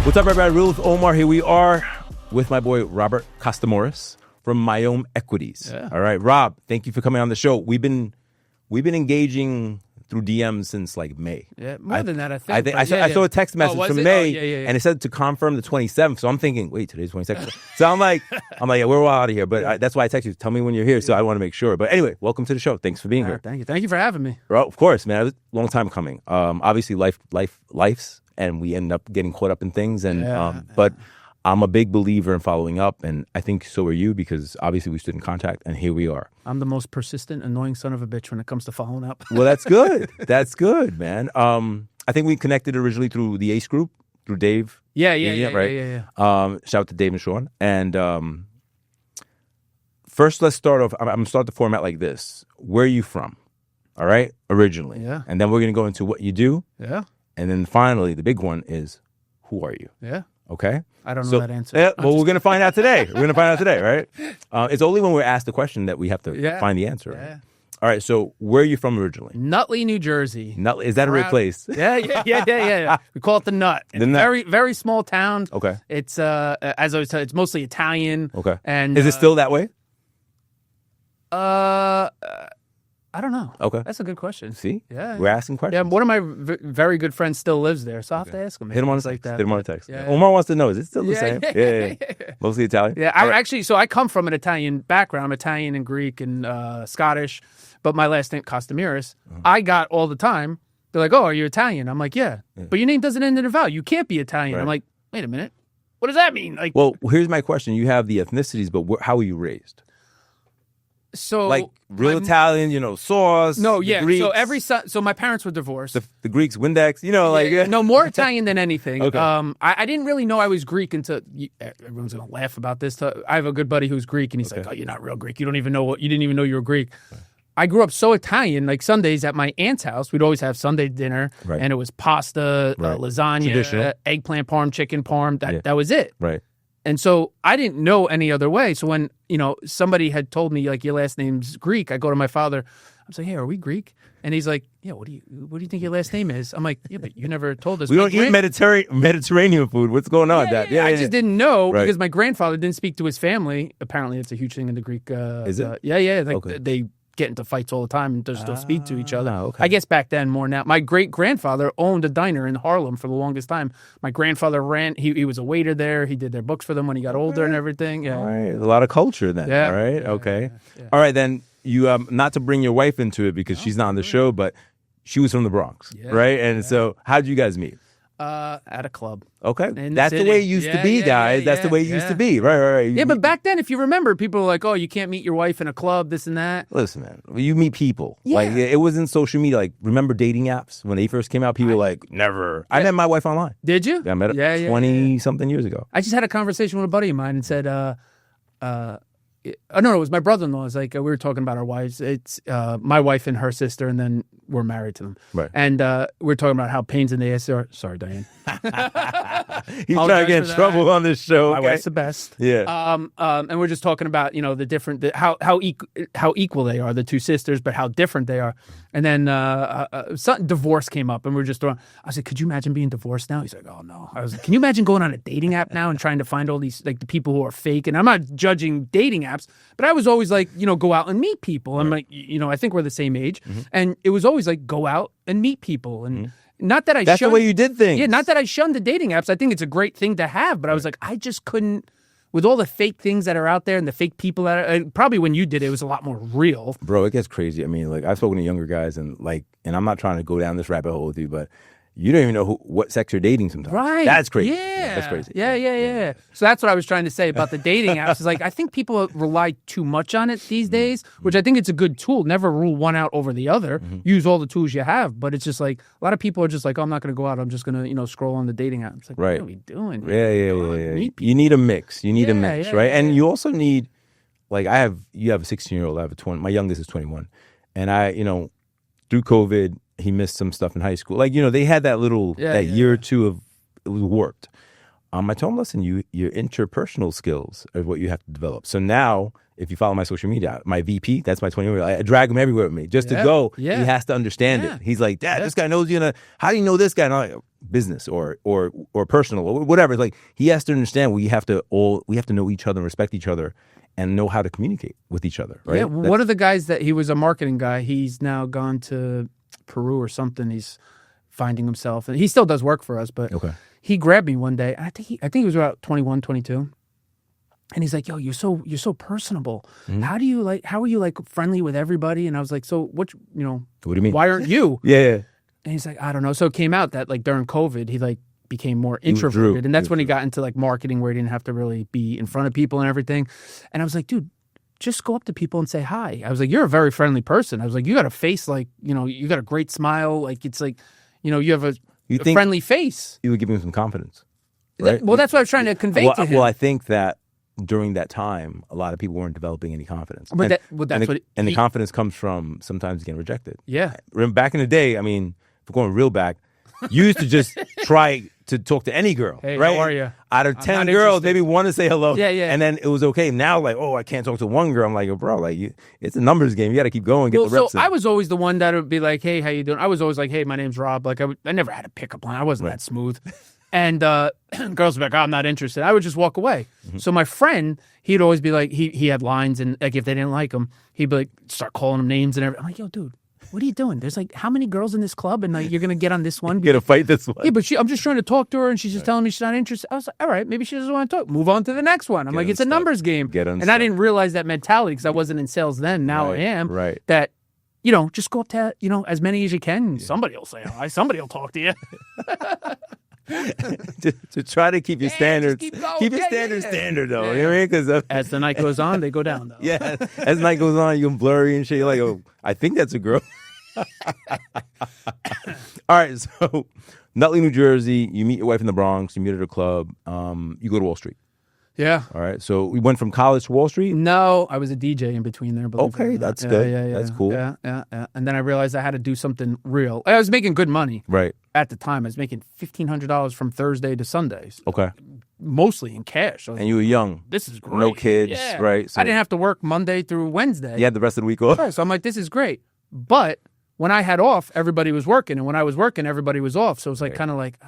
What's up, everybody? Real with Omar. Here we are with my boy Robert Costomiris from My Own Equities. Yeah. All right, Rob, thank you for coming on the show. We've been engaging through DMs since like May. Yeah, more than that, I think. I saw a text message from May, yeah. and it said to confirm the 27th. So I'm thinking, wait, today's 22nd. So I'm like, yeah, we're all out of here. But that's why I text you. Tell me when you're here, so I want to make sure. But anyway, welcome to the show. Thanks for being here. Thank you for having me. Well, of course, man. It was a long time coming. Obviously, life's, and we end up getting caught up in things. And but I'm a big believer in following up, and I think so are you, because obviously we stood in contact, and here we are. I'm the most persistent, annoying son of a bitch when it comes to following up. Well, that's good. That's good, man. I think we connected originally through the Ace Group, through Dave. Yeah. Shout out to Dave and Sean. And first, let's start off. I'm going to start the format like this. Where are you from? All right? Originally. Yeah. And then we're going to go into what you do. Yeah. And then finally, the big one is, who are you? Yeah. Okay? I don't know that answer. Yeah, well, we're going to find out today. Right? It's only when we're asked the question that we have to find the answer. Yeah. Right? All right, so where are you from originally? Nutley, New Jersey. Nutley, is that a real place? Yeah. We call it the Nut. It's very, very small town. Okay. It's as I was telling, it's mostly Italian. Okay. And is it still that way? I don't know. Okay. That's a good question. See? Yeah. We're asking questions. Yeah, one of my very good friends still lives there, so I'll have to ask him. Hit him on a text. like that. Hit him on a text. Yeah. Omar wants to know, is it still the same? Yeah. Mostly Italian? Yeah, I come from an Italian background. I'm Italian and Greek and Scottish, but my last name, Costomiris, I got all the time. They're like, oh, are you Italian? I'm like, yeah. But your name doesn't end in a vowel. You can't be Italian. Right. I'm like, wait a minute. What does that mean? Like, well, here's my question. You have the ethnicities, but how were you raised? So like real Italian, sauce. No, yeah. Greeks, So my parents were divorced. The Greeks, Windex, No, more Italian than anything. Okay. I didn't really know I was Greek until everyone's gonna laugh about this. I have a good buddy who's Greek, and he's like, "Oh, you're not real Greek. You didn't even know you were Greek." Right. I grew up so Italian. Like Sundays at my aunt's house, we'd always have Sunday dinner, and it was pasta, lasagna, eggplant parm, chicken parm. That was it. Right. And so I didn't know any other way. So when, somebody had told me, like, your last name's Greek, I go to my father. I'm like, hey, are we Greek? And he's like, yeah, what do you think your last name is? I'm like, yeah, but you never told us. We don't eat Mediterranean food. What's going on with that? I just didn't know because my grandfather didn't speak to his family. Apparently, it's a huge thing in the Greek. Is it? Yeah. They get into fights all the time and just don't speak to each other. Okay. I guess back then more now. My great-grandfather owned a diner in Harlem for the longest time. My grandfather he was a waiter there. He did their books for them when he got older and everything. Yeah. All right. A lot of culture then. Yeah. All right. Yeah, okay. Yeah. All right, then you not to bring your wife into it because she's not on the show, but she was from the Bronx, right? And so how did you guys meet? At a club. Okay. That's the way it used to be, guys. That's the way it used to be. Right. Yeah, but back then, if you remember, people were like, oh, you can't meet your wife in a club, this and that. Listen, man, you meet people. Yeah. Like, it wasn't social media. Like, remember dating apps? When they first came out, people were like, never. I met my wife online. Did you? Yeah, I met her 20-something years ago. I just had a conversation with a buddy of mine and said, no, it was my brother-in-law. It's like we were talking about our wives. It's my wife and her sister, and then we're married to them. Right. And we're talking about how pains in the ass are. Sorry, Diane. He's trying to get in trouble on this show. My wife's the best. Yeah. And we're just talking about the different how equal they are, the two sisters, but how different they are. And then divorce came up, and we're just throwing. I said, "Could you imagine being divorced now?" He's like, "Oh no." I was like, "Can you imagine going on a dating app now and trying to find all these like the people who are fake?" And I'm not judging dating apps, but I was always like, go out and meet people. I'm like, I think we're the same age, and it was always like, go out and meet people, and not that I. That's the way you did things. Yeah, not that I shunned the dating apps. I think it's a great thing to have, but I was like, I just couldn't. With all the fake things that are out there and the fake people that are, probably when you did it, was a lot more real. Bro, it gets crazy. I mean, like, I've spoken to younger guys and I'm not trying to go down this rabbit hole with you, but you don't even know what sex you're dating sometimes. Right. That's crazy. Yeah. That's crazy. Yeah. So that's what I was trying to say about the dating apps. Is like, I think people rely too much on it these days, which I think it's a good tool. Never rule one out over the other. Use all the tools you have. But it's just like, a lot of people are just like, oh, I'm not going to go out. I'm just going to, scroll on the dating apps. Like, right. What are we doing? Yeah. Meet people. You need a mix. You need a mix, right? Yeah. And you also need, like, you have a 16-year-old, I have a 20, my youngest is 21. And I, through COVID, he missed some stuff in high school. Like, they had that little, year or two of, it was warped. I told him, listen, your interpersonal skills are what you have to develop. So now, if you follow my social media, my VP, that's my 20-year-old, I drag him everywhere with me just to go. Yeah. He has to understand it. He's like, Dad, this guy knows you. How do you know this guy? And I'm like, business or personal or whatever. It's like he has to understand we have to know each other and respect each other and know how to communicate with each other. Right? Yeah. One of the guys that he was a marketing guy, he's now gone to Peru or something. He's finding himself, and he still does work for us, but he grabbed me one day. I think he was about 21, 22. And he's like, yo, you're so personable. Mm-hmm. How are you like friendly with everybody? And I was like, so what do you mean? Why aren't you? Yeah. And he's like, I don't know. So it came out that like during COVID, he like became more introverted. And that's when he got into like marketing where he didn't have to really be in front of people and everything. And I was like, dude, just go up to people and say hi. I was like, you're a very friendly person. I was like, you got a face like, you got a great smile. Like it's like, you have a friendly face. You would give him some confidence. Right? Well, that's what I was trying to convey to him. Well, I think that during that time, a lot of people weren't developing any confidence. But the confidence comes from sometimes getting rejected. Yeah. Remember back in the day, I mean, if we're going real back, you used to just try to talk to any girl. Hey, right? How are you? Out of 10 girls, maybe one to say hello. Yeah. And then it was okay. Now, like, I can't talk to one girl. I'm like, bro, like, it's a numbers game. You got to keep going, get the reps in. I was always the one that would be like, hey, how you doing? I was always like, hey, my name's Rob. Like, I never had a pickup line. I wasn't that smooth. And girls would be like, I'm not interested. I would just walk away. Mm-hmm. So my friend, he'd always be like, he had lines, and like if they didn't like him, he'd be like, start calling them names and everything. I'm like, yo, dude, what are you doing? There's like how many girls in this club, and like you're gonna get on this one? You're gonna fight this one? Yeah, but I'm just trying to talk to her, and she's just telling me she's not interested. I was like, all right, maybe she doesn't want to talk. Move on to the next one. I'm like, it's a numbers game. And I didn't realize that mentality because I wasn't in sales then. Now I am. Right. That just go up to as many as you can. Yeah. Somebody will say hi. Somebody will talk to you. to try to keep your standards, keep your standard though. Yeah. You know what I mean? Because as the night goes on, they go down though. Yeah, as the night goes on, you're blurry and shit. You're like, oh, I think that's a girl. All right, so Nutley, New Jersey. You meet your wife in the Bronx. You meet at a club. You go to Wall Street. Yeah. All right. So we went from college to Wall Street? No, I was a DJ in between there. Okay, that's good. Yeah. That's cool. Yeah. And then I realized I had to do something real. I was making good money. Right. At the time, I was making $1,500 from Thursday to Sundays. Okay. Mostly in cash. And you were young. This is great. No kids, right? So I didn't have to work Monday through Wednesday. You had the rest of the week off. Right, so I'm like, this is great. But when I had off, everybody was working. And when I was working, everybody was off. So it was like kind of like,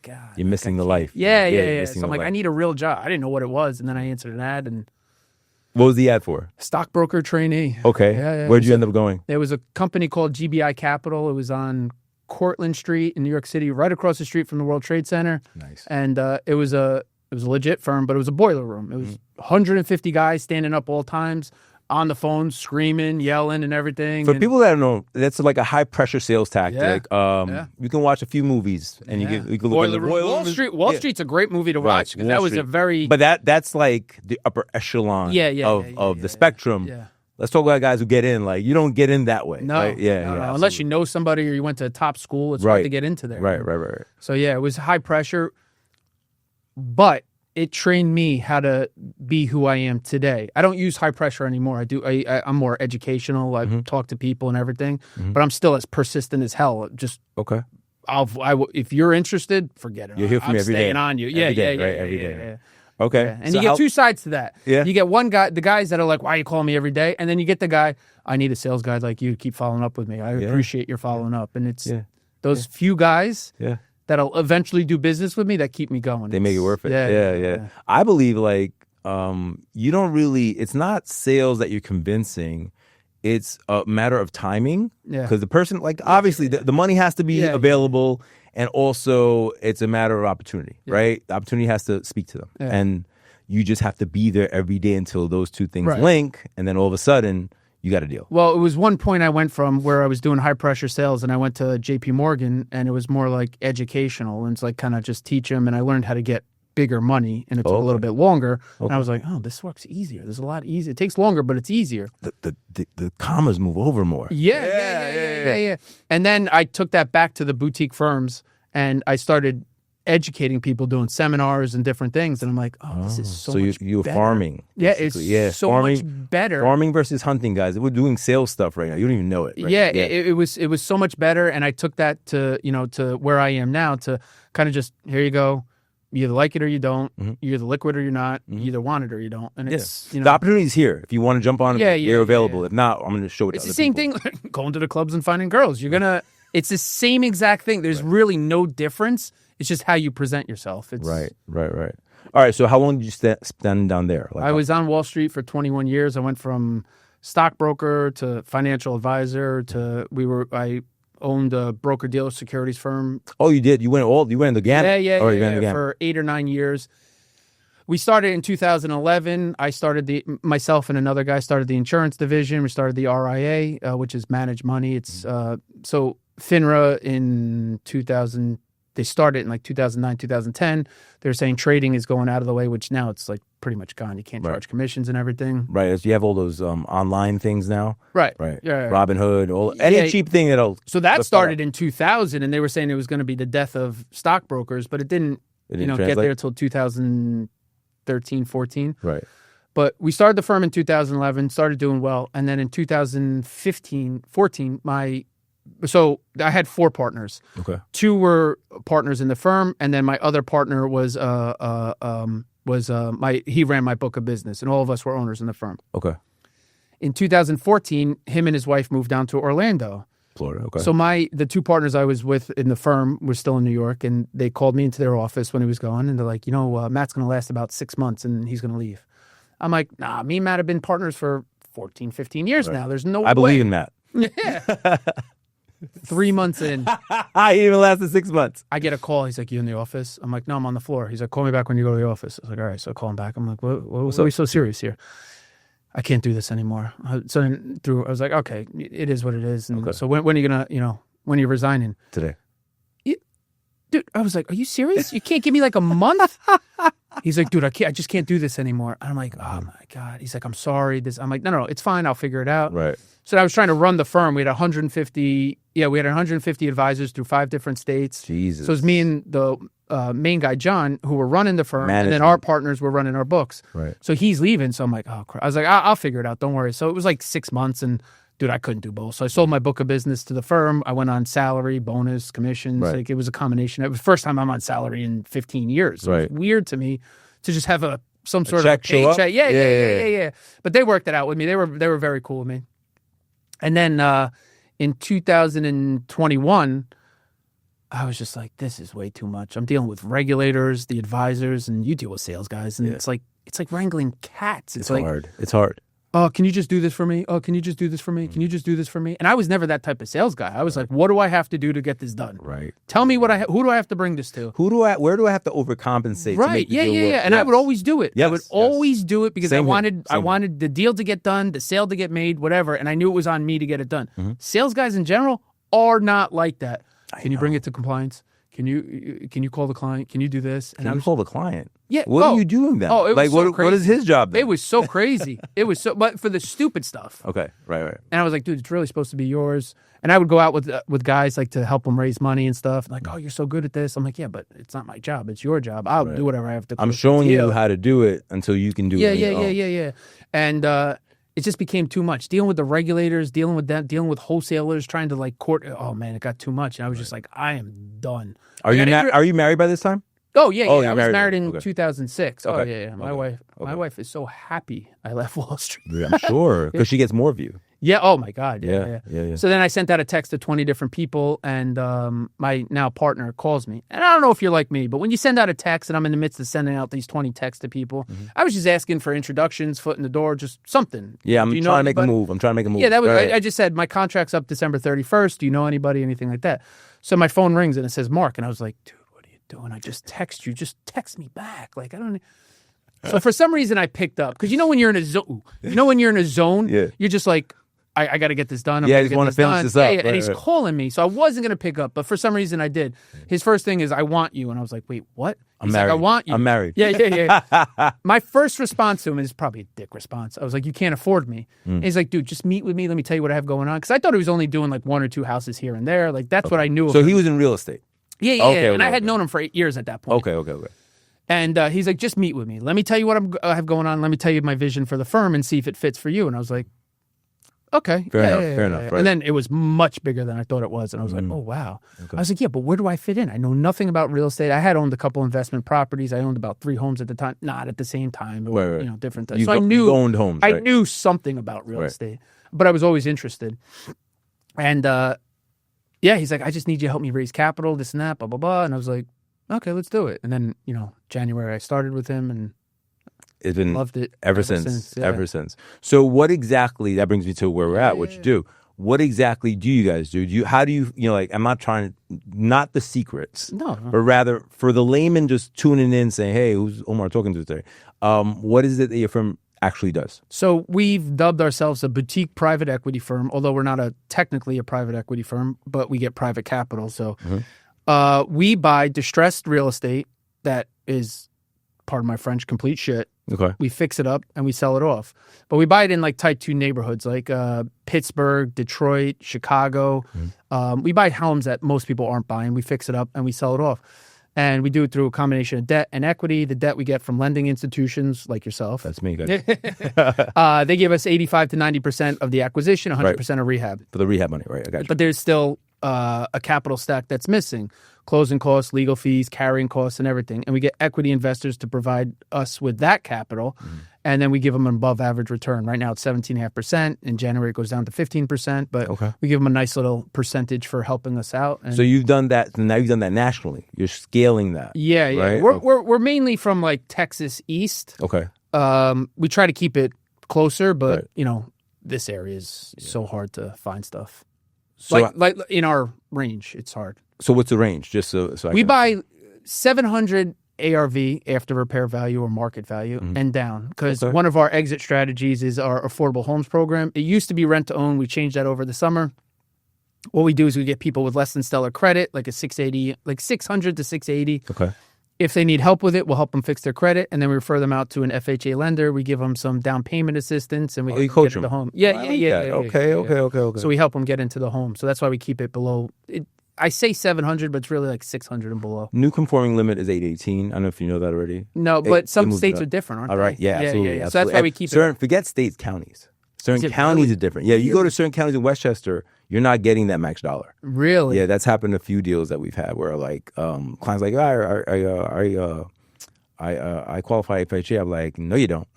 God, you're missing the life. Yeah. So I'm like, I need a real job. I didn't know what it was. And then I answered an ad. And what was the ad for? Stockbroker trainee. Okay. Yeah. Where'd you end up going? There was a company called GBI Capital. It was on Cortlandt Street in New York City, right across the street from the World Trade Center. Nice. And it was a legit firm, but it was a boiler room. It was 150 guys standing up all times, on the phone, screaming, yelling, and everything. For people that don't know, that's like a high pressure sales tactic. You can watch a few movies and you can look at the Wall Street. Wall Street's a great movie to watch because that was a very. But that's like the upper echelon of the spectrum. Yeah. Let's talk about guys who get in. Like you don't get in that way. No, right? no. Unless you know somebody or you went to a top school, it's hard to get into there. Right. So it was high pressure, but it trained me how to be who I am today. I don't use high pressure anymore. I'm more educational. I talk to people and everything, but I'm still as persistent as hell. Just okay. If you're interested, forget it. You'll hear from me every day. I'm staying on you. Every day. Okay. Yeah. And you get two sides to that. Yeah. You get one guy, the guys that are like, why are you calling me every day? And then you get the guy, I need a sales guy like you to keep following up with me. I appreciate your following up. And it's those few guys that'll eventually do business with me that keep me going. They make it worth it. Yeah. I believe like you don't really, it's not sales that you're convincing. It's a matter of timing. Yeah. Because the person, like obviously the money has to be available. And also, it's a matter of opportunity, right? The opportunity has to speak to them. Yeah. And you just have to be there every day until those two things link. And then all of a sudden, you got a deal. Well, it was one point I went from where I was doing high pressure sales and I went to JP Morgan and it was more like educational. And it's like kind of just teach them. And I learned how to get bigger money and it took a little bit longer. And I was like, oh, this works easier. There's a lot easier. It takes longer, but it's easier. The commas move over more. Yeah. And then I took that back to the boutique firms and I started educating people, doing seminars and different things. And I'm like, this is so much you're better. Farming. Basically. Yeah, it's so much better. Farming versus hunting, guys. We're doing sales stuff right now. You don't even know it. Right? Yeah, it was so much better. And I took that to where I am now to kind of just, here you go. You either like it or you don't. You're either liquid or you're not. You either want it or you don't. And it's, the opportunity's here. If you want to jump on, they're available. If not, I'm going to show it to other people. It's the same thing, going to the clubs and finding girls. It's the same exact thing. There's really no difference. It's just how you present yourself. It's, Right. All right, so how long did you spend down there? I was on Wall Street for 21 years. I went from stockbroker to financial advisor to I owned a broker-dealer securities firm. Oh, you did? You went in the gamut? Yeah. For 8 or 9 years. We started in 2011. Myself and another guy started the insurance division. We started the RIA, which is managed money. It's so FINRA in 2000. They started in like 2009, 2010. They're saying trading is going out of the way, which now it's like pretty much gone. You can't charge commissions and everything. Right. As you have all those online things now. Right. Yeah. Robinhood, any cheap thing that'll. So that started in 2000, and they were saying it was going to be the death of stockbrokers, but it didn't get there until 2013, 14. Right. But we started the firm in 2011, started doing well, and then in 2015, 14, so I had 4 partners. Okay. 2 were partners in the firm, and then my other partner he ran my book of business, and all of us were owners in the firm. Okay. In 2014, him and his wife moved down to Orlando, Florida. Okay. So the 2 partners I was with in the firm were still in New York, and they called me into their office when he was gone, and they're like, Matt's going to last about 6 months, and he's going to leave. I'm like, nah, me and Matt have been partners for 14, 15 years now. There's no way. I believe in Matt. Yeah. 3 months in. He even lasted 6 months. I get a call. He's like, you in the office? I'm like, no, I'm on the floor. He's like, call me back when you go to the office. I was like, all right. So I call him back. I'm like, what's always so serious here? I can't do this anymore. So I was like, okay, it is what it is. And so when are you going to, when are you resigning? Today. Dude, I was like, are you serious? You can't give me like a month? He's like, dude, I just can't do this anymore. And I'm like, oh my God. He's like, I'm sorry. I'm like, no, it's fine. I'll figure it out. Right. So I was trying to run the firm. We had 150 advisors through 5 different states. Jesus. So it was me and the main guy, John, who were running the firm. And then our partners were running our books. Right. So he's leaving. So I'm like, oh, crap. I was like, I'll figure it out. Don't worry. So it was like 6 months, and dude, I couldn't do both. So I sold my book of business to the firm. I went on salary, bonus, commissions. Right. Like it was a combination. It was the first time I'm on salary in 15 years. So it was weird to me to just have some sort of paycheck. Yeah. But they worked it out with me. They were very cool with me. And then in 2021, I was just like, this is way too much. I'm dealing with regulators, the advisors, and you deal with sales guys, and it's like wrangling cats. It's like, hard. It's hard. Oh, can you just do this for me? Oh, can you just do this for me? Can you just do this for me? And I was never that type of sales guy. I was like, what do I have to do to get this done? Right. Tell me who do I have to bring this to? Where do I have to overcompensate? Right. To make the deal work? And I would always do it. Yes. I would always do it because I wanted here. the deal to get done, the sale to get made, whatever. And I knew it was on me to get it done. Mm-hmm. Sales guys in general are not like that. Can you bring it to compliance? Can you call the client? Can you do this? And I call the client. Yeah. What are you doing then? Oh, it was like so crazy. What is his job then? It was so crazy. But for the stupid stuff. Okay. Right. And I was like, dude, it's really supposed to be yours. And I would go out with guys like to help them raise money and stuff. Like, oh, you're so good at this. I'm like, yeah, but it's not my job. It's your job. I'll do whatever I have to. I'm showing you how to do it until you can do it. Yeah. And it just became too much. Dealing with the regulators, dealing with wholesalers, trying to like court. Oh man, it got too much. And I was just like, I am done. Are you married by this time? Oh yeah. I was married in 2006. Okay. Oh yeah. My wife is so happy I left Wall Street. I'm sure because she gets more of you. Yeah. Oh my God. Yeah. So then I sent out a text to 20 different people, and my now partner calls me. And I don't know if you're like me, but when you send out a text, and I'm in the midst of sending out these 20 texts to people, I was just asking for introductions, foot in the door, just something. Yeah, I'm trying to make a move. Yeah, that was. I just said my contract's up December 31st. Do you know anybody? Anything like that? So my phone rings and it says Mark, and I was like, dude, what are you doing? I just text you. Just text me back. Like I don't. So for some reason I picked up because when you're in a zone, you're just like. I got to get this done. I just want to finish this up. Yeah, and he's calling me, so I wasn't going to pick up. But for some reason, I did. His first thing is, I want you. And I was like, wait, what? I'm married. Like, I want you. I'm married. Yeah. My first response to him is probably a dick response. I was like, you can't afford me. And he's like, dude, just meet with me. Let me tell you what I have going on. Because I thought he was only doing like 1 or 2 houses here and there. Like, that's what I knew of him. So he was in real estate? Yeah. And I had known him for 8 years at that point. Okay. And he's like, just meet with me. Let me tell you what I have going on. Let me tell you my vision for the firm and see if it fits for you. And I was like, Okay. Fair enough. Right. And then it was much bigger than I thought it was. And I was like, oh, wow. Okay. I was like, yeah, but where do I fit in? I know nothing about real estate. I had owned a couple investment properties. I owned about 3 homes at the time. Not at the same time. But, right. You know, different things. So I knew, owned homes, right? I knew something about real estate, but I was always interested. And he's like, I just need you to help me raise capital, this and that, blah, blah, blah. And I was like, okay, let's do it. And then, you know, January I started with him and it's been loved it ever since. So what exactly, that brings me to where we're at, what you do. What exactly do you guys do? How do you know, like, I'm not trying to, not the secrets. No. But rather for the layman just tuning in saying, hey, who's Omar talking to today? What is it that your firm actually does? So we've dubbed ourselves a boutique private equity firm, although we're not technically a private equity firm, but we get private capital. So we buy distressed real estate that is, pardon my French, complete shit. Okay. We fix it up and we sell it off. But we buy it in like type 2 neighborhoods like Pittsburgh, Detroit, Chicago. We buy homes that most people aren't buying. We fix it up and we sell it off. And we do it through a combination of debt and equity. The debt we get from lending institutions like yourself. That's me, guys. They give us 85 to 90% of the acquisition, 100% of rehab. For the rehab money, right? I got you. But there's still a capital stack that's missing. Closing costs, legal fees, carrying costs, and everything. And we get equity investors to provide us with that capital. And then we give them an above average return. Right now it's 17.5%. In January it goes down to 15%. But we give them a nice little percentage for helping us out. And so you've done that. Now you've done that nationally. You're scaling that. Yeah. Right? We're mainly from like Texas East. Okay. We try to keep it closer, but you know, this area is so hard to find stuff. So like in our range, it's hard. So what's the range? Just so we buy 700 ARV after repair value or market value and down, because one of our exit strategies is our affordable homes program. It used to be rent to own. We changed that over the summer. What we do is we get people with less than stellar credit, like a 680, like 600 to 680. Okay. If they need help with it, we'll help them fix their credit, and then we refer them out to an FHA lender. We give them some down payment assistance, and we coach get them. The home. Yeah. Okay. So we help them get into the home. So that's why we keep it below. I say 700, but it's really like 600 and below. New conforming limit is 818. I don't know if you know that already. No, but some states are different, aren't they? All right. Yeah, absolutely. So that's why we keep it. Forget states, counties. Certain counties are different. Yeah, you go to certain counties in Westchester, you're not getting that max dollar. Really? Yeah, that's happened a few deals that we've had where like clients like, I qualify FHA. I'm like, no, you don't.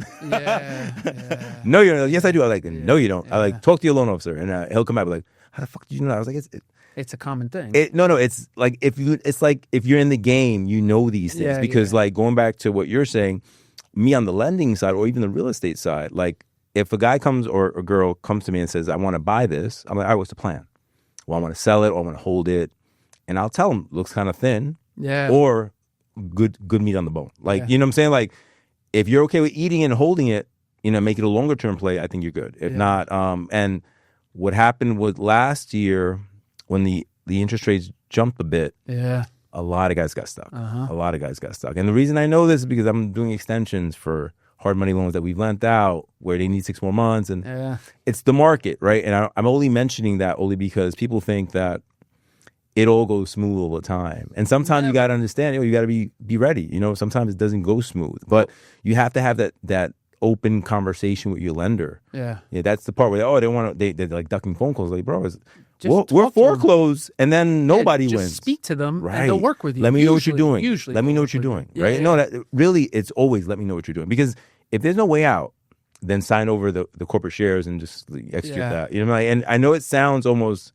No, you don't. Yes, I do. I'm like, no, you don't. I like talk to your loan officer, and he'll come back and be like, how the fuck did you know that? I was like, it's a common thing. It's like if you're in the game, you know these things because like going back to what you're saying, me on the lending side or even the real estate side, like if a guy comes or a girl comes to me and says, I want to buy this, I'm like, all right, what's the plan? Well, I want to sell it or I want to hold it, and I'll tell them looks kind of thin, or good meat on the bone. Like you know what I'm saying? Like if you're okay with eating and holding it, you know, make it a longer term play. I think you're good. If not, and what happened was last year, when the interest rates jumped a bit, a lot of guys got stuck. A lot of guys got stuck. And the reason I know this is because I'm doing extensions for hard money loans that we've lent out where they need 6 more months. And it's the market, right? And I'm only mentioning that only because people think that it all goes smooth all the time. And sometimes you got to understand, you got to be ready. You know, sometimes it doesn't go smooth. But you have to have that open conversation with your lender. Yeah, that's the part where they're like ducking phone calls. Like, bro, we're foreclosed, and then nobody wins. Just speak to them, and they'll work with you. Let me know what you're doing. Let me know what you're doing. Right? No, that really, it's always let me know what you're doing. Because if there's no way out, then sign over the corporate shares and just execute that. You know, and I know it sounds almost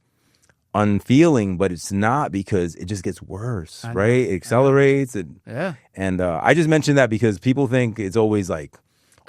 unfeeling, but it's not, because it just gets worse. Right? It accelerates. And I just mentioned that because people think it's always like,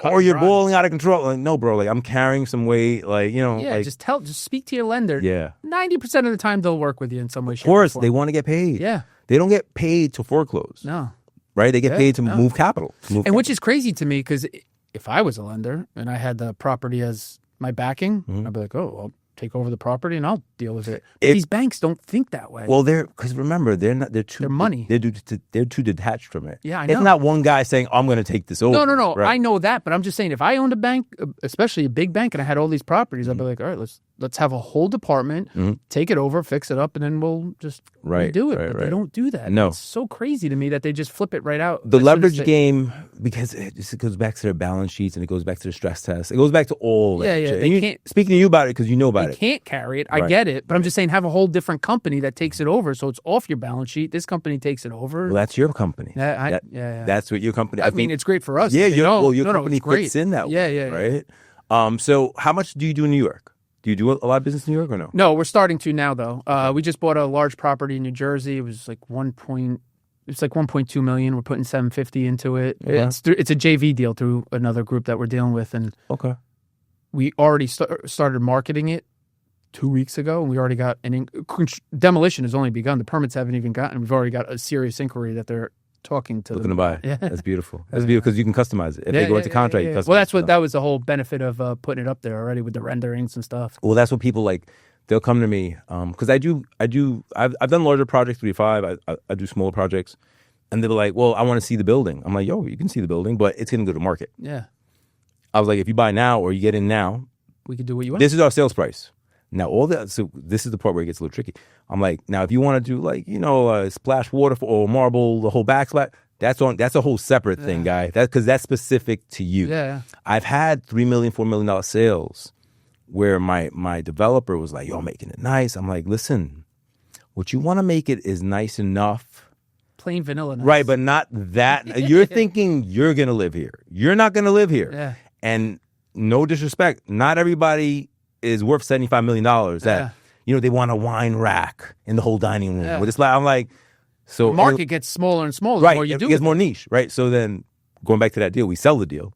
or you're balling out of control. Like, no, bro. Like, I'm carrying some weight. Like, you know. Yeah, like, just speak to your lender. Yeah. 90% of the time, they'll work with you in some way, shape, or form. Of course, or they want to get paid. Yeah. They don't get paid to foreclose. No. Right? They get paid to move capital. Which is crazy to me, because if I was a lender and I had the property as my backing, I'd be like, I'll take over the property and I'll deal with it. But these banks don't think that way. Well, because remember, they're money. They're too detached from it. Yeah, I know. It's not one guy saying, I'm going to take this over. No. Right. I know that, but I'm just saying, if I owned a bank, especially a big bank, and I had all these properties, I'd be like, all right, let's let's have a whole department, take it over, fix it up, and then we'll just do it. But they don't do that. No. It's so crazy to me that they just flip it right out. The leverage game, because it goes back to their balance sheets and it goes back to the stress test. It goes back to all that shit. They can't, speaking to you about it because you know about it. They can't carry it. I get it. But I'm just saying have a whole different company that takes it over. So it's off your balance sheet. This company takes it over. Well, that's your company. That's what your company... I mean, it's great for us. Yeah, your company fits in that way. Right? So how much do you do in New York? Do you do a lot of business in New York or no? No, we're starting to now, though. We just bought a large property in New Jersey. It was like 1.2 million. We're putting 750 into it. Okay. It's a JV deal through another group that we're dealing with, and we already started marketing it 2 weeks ago, and we already got demolition has only begun. The permits haven't even gotten. We've already got a serious inquiry that they're talking to looking to buy. Yeah. That's beautiful. That's beautiful because you can customize it. If they go into contract, you customize it. Well, that was the whole benefit of putting it up there already with the renderings and stuff. Well, that's what people like. They'll come to me because I've done larger projects, 3-5. I do smaller projects, and they're like, "Well, I want to see the building." I'm like, "Yo, you can see the building, but it's going to go to market." Yeah. I was like, "If you buy now or you get in now, we can do what you want." This is our sales price. Now, so this is the part where it gets a little tricky. I'm like, now if you want to do like splash water or marble, the whole backsplash. That's a whole separate thing, guy. Because that's specific to you. Yeah. I've had $3 million, $4 million sales where my developer was like, "Yo, I'm making it nice." I'm like, "Listen, what you want to make it is nice enough, plain vanilla, nice. Right? But not that. You're thinking you're gonna live here. You're not gonna live here. Yeah. And no disrespect, not everybody is worth $75 million. That they want a wine rack in the whole dining room. Yeah. With this, I'm like. So the market gets smaller and smaller right, the more you do it gets more niche, right? So then going back to that deal, we sell the deal.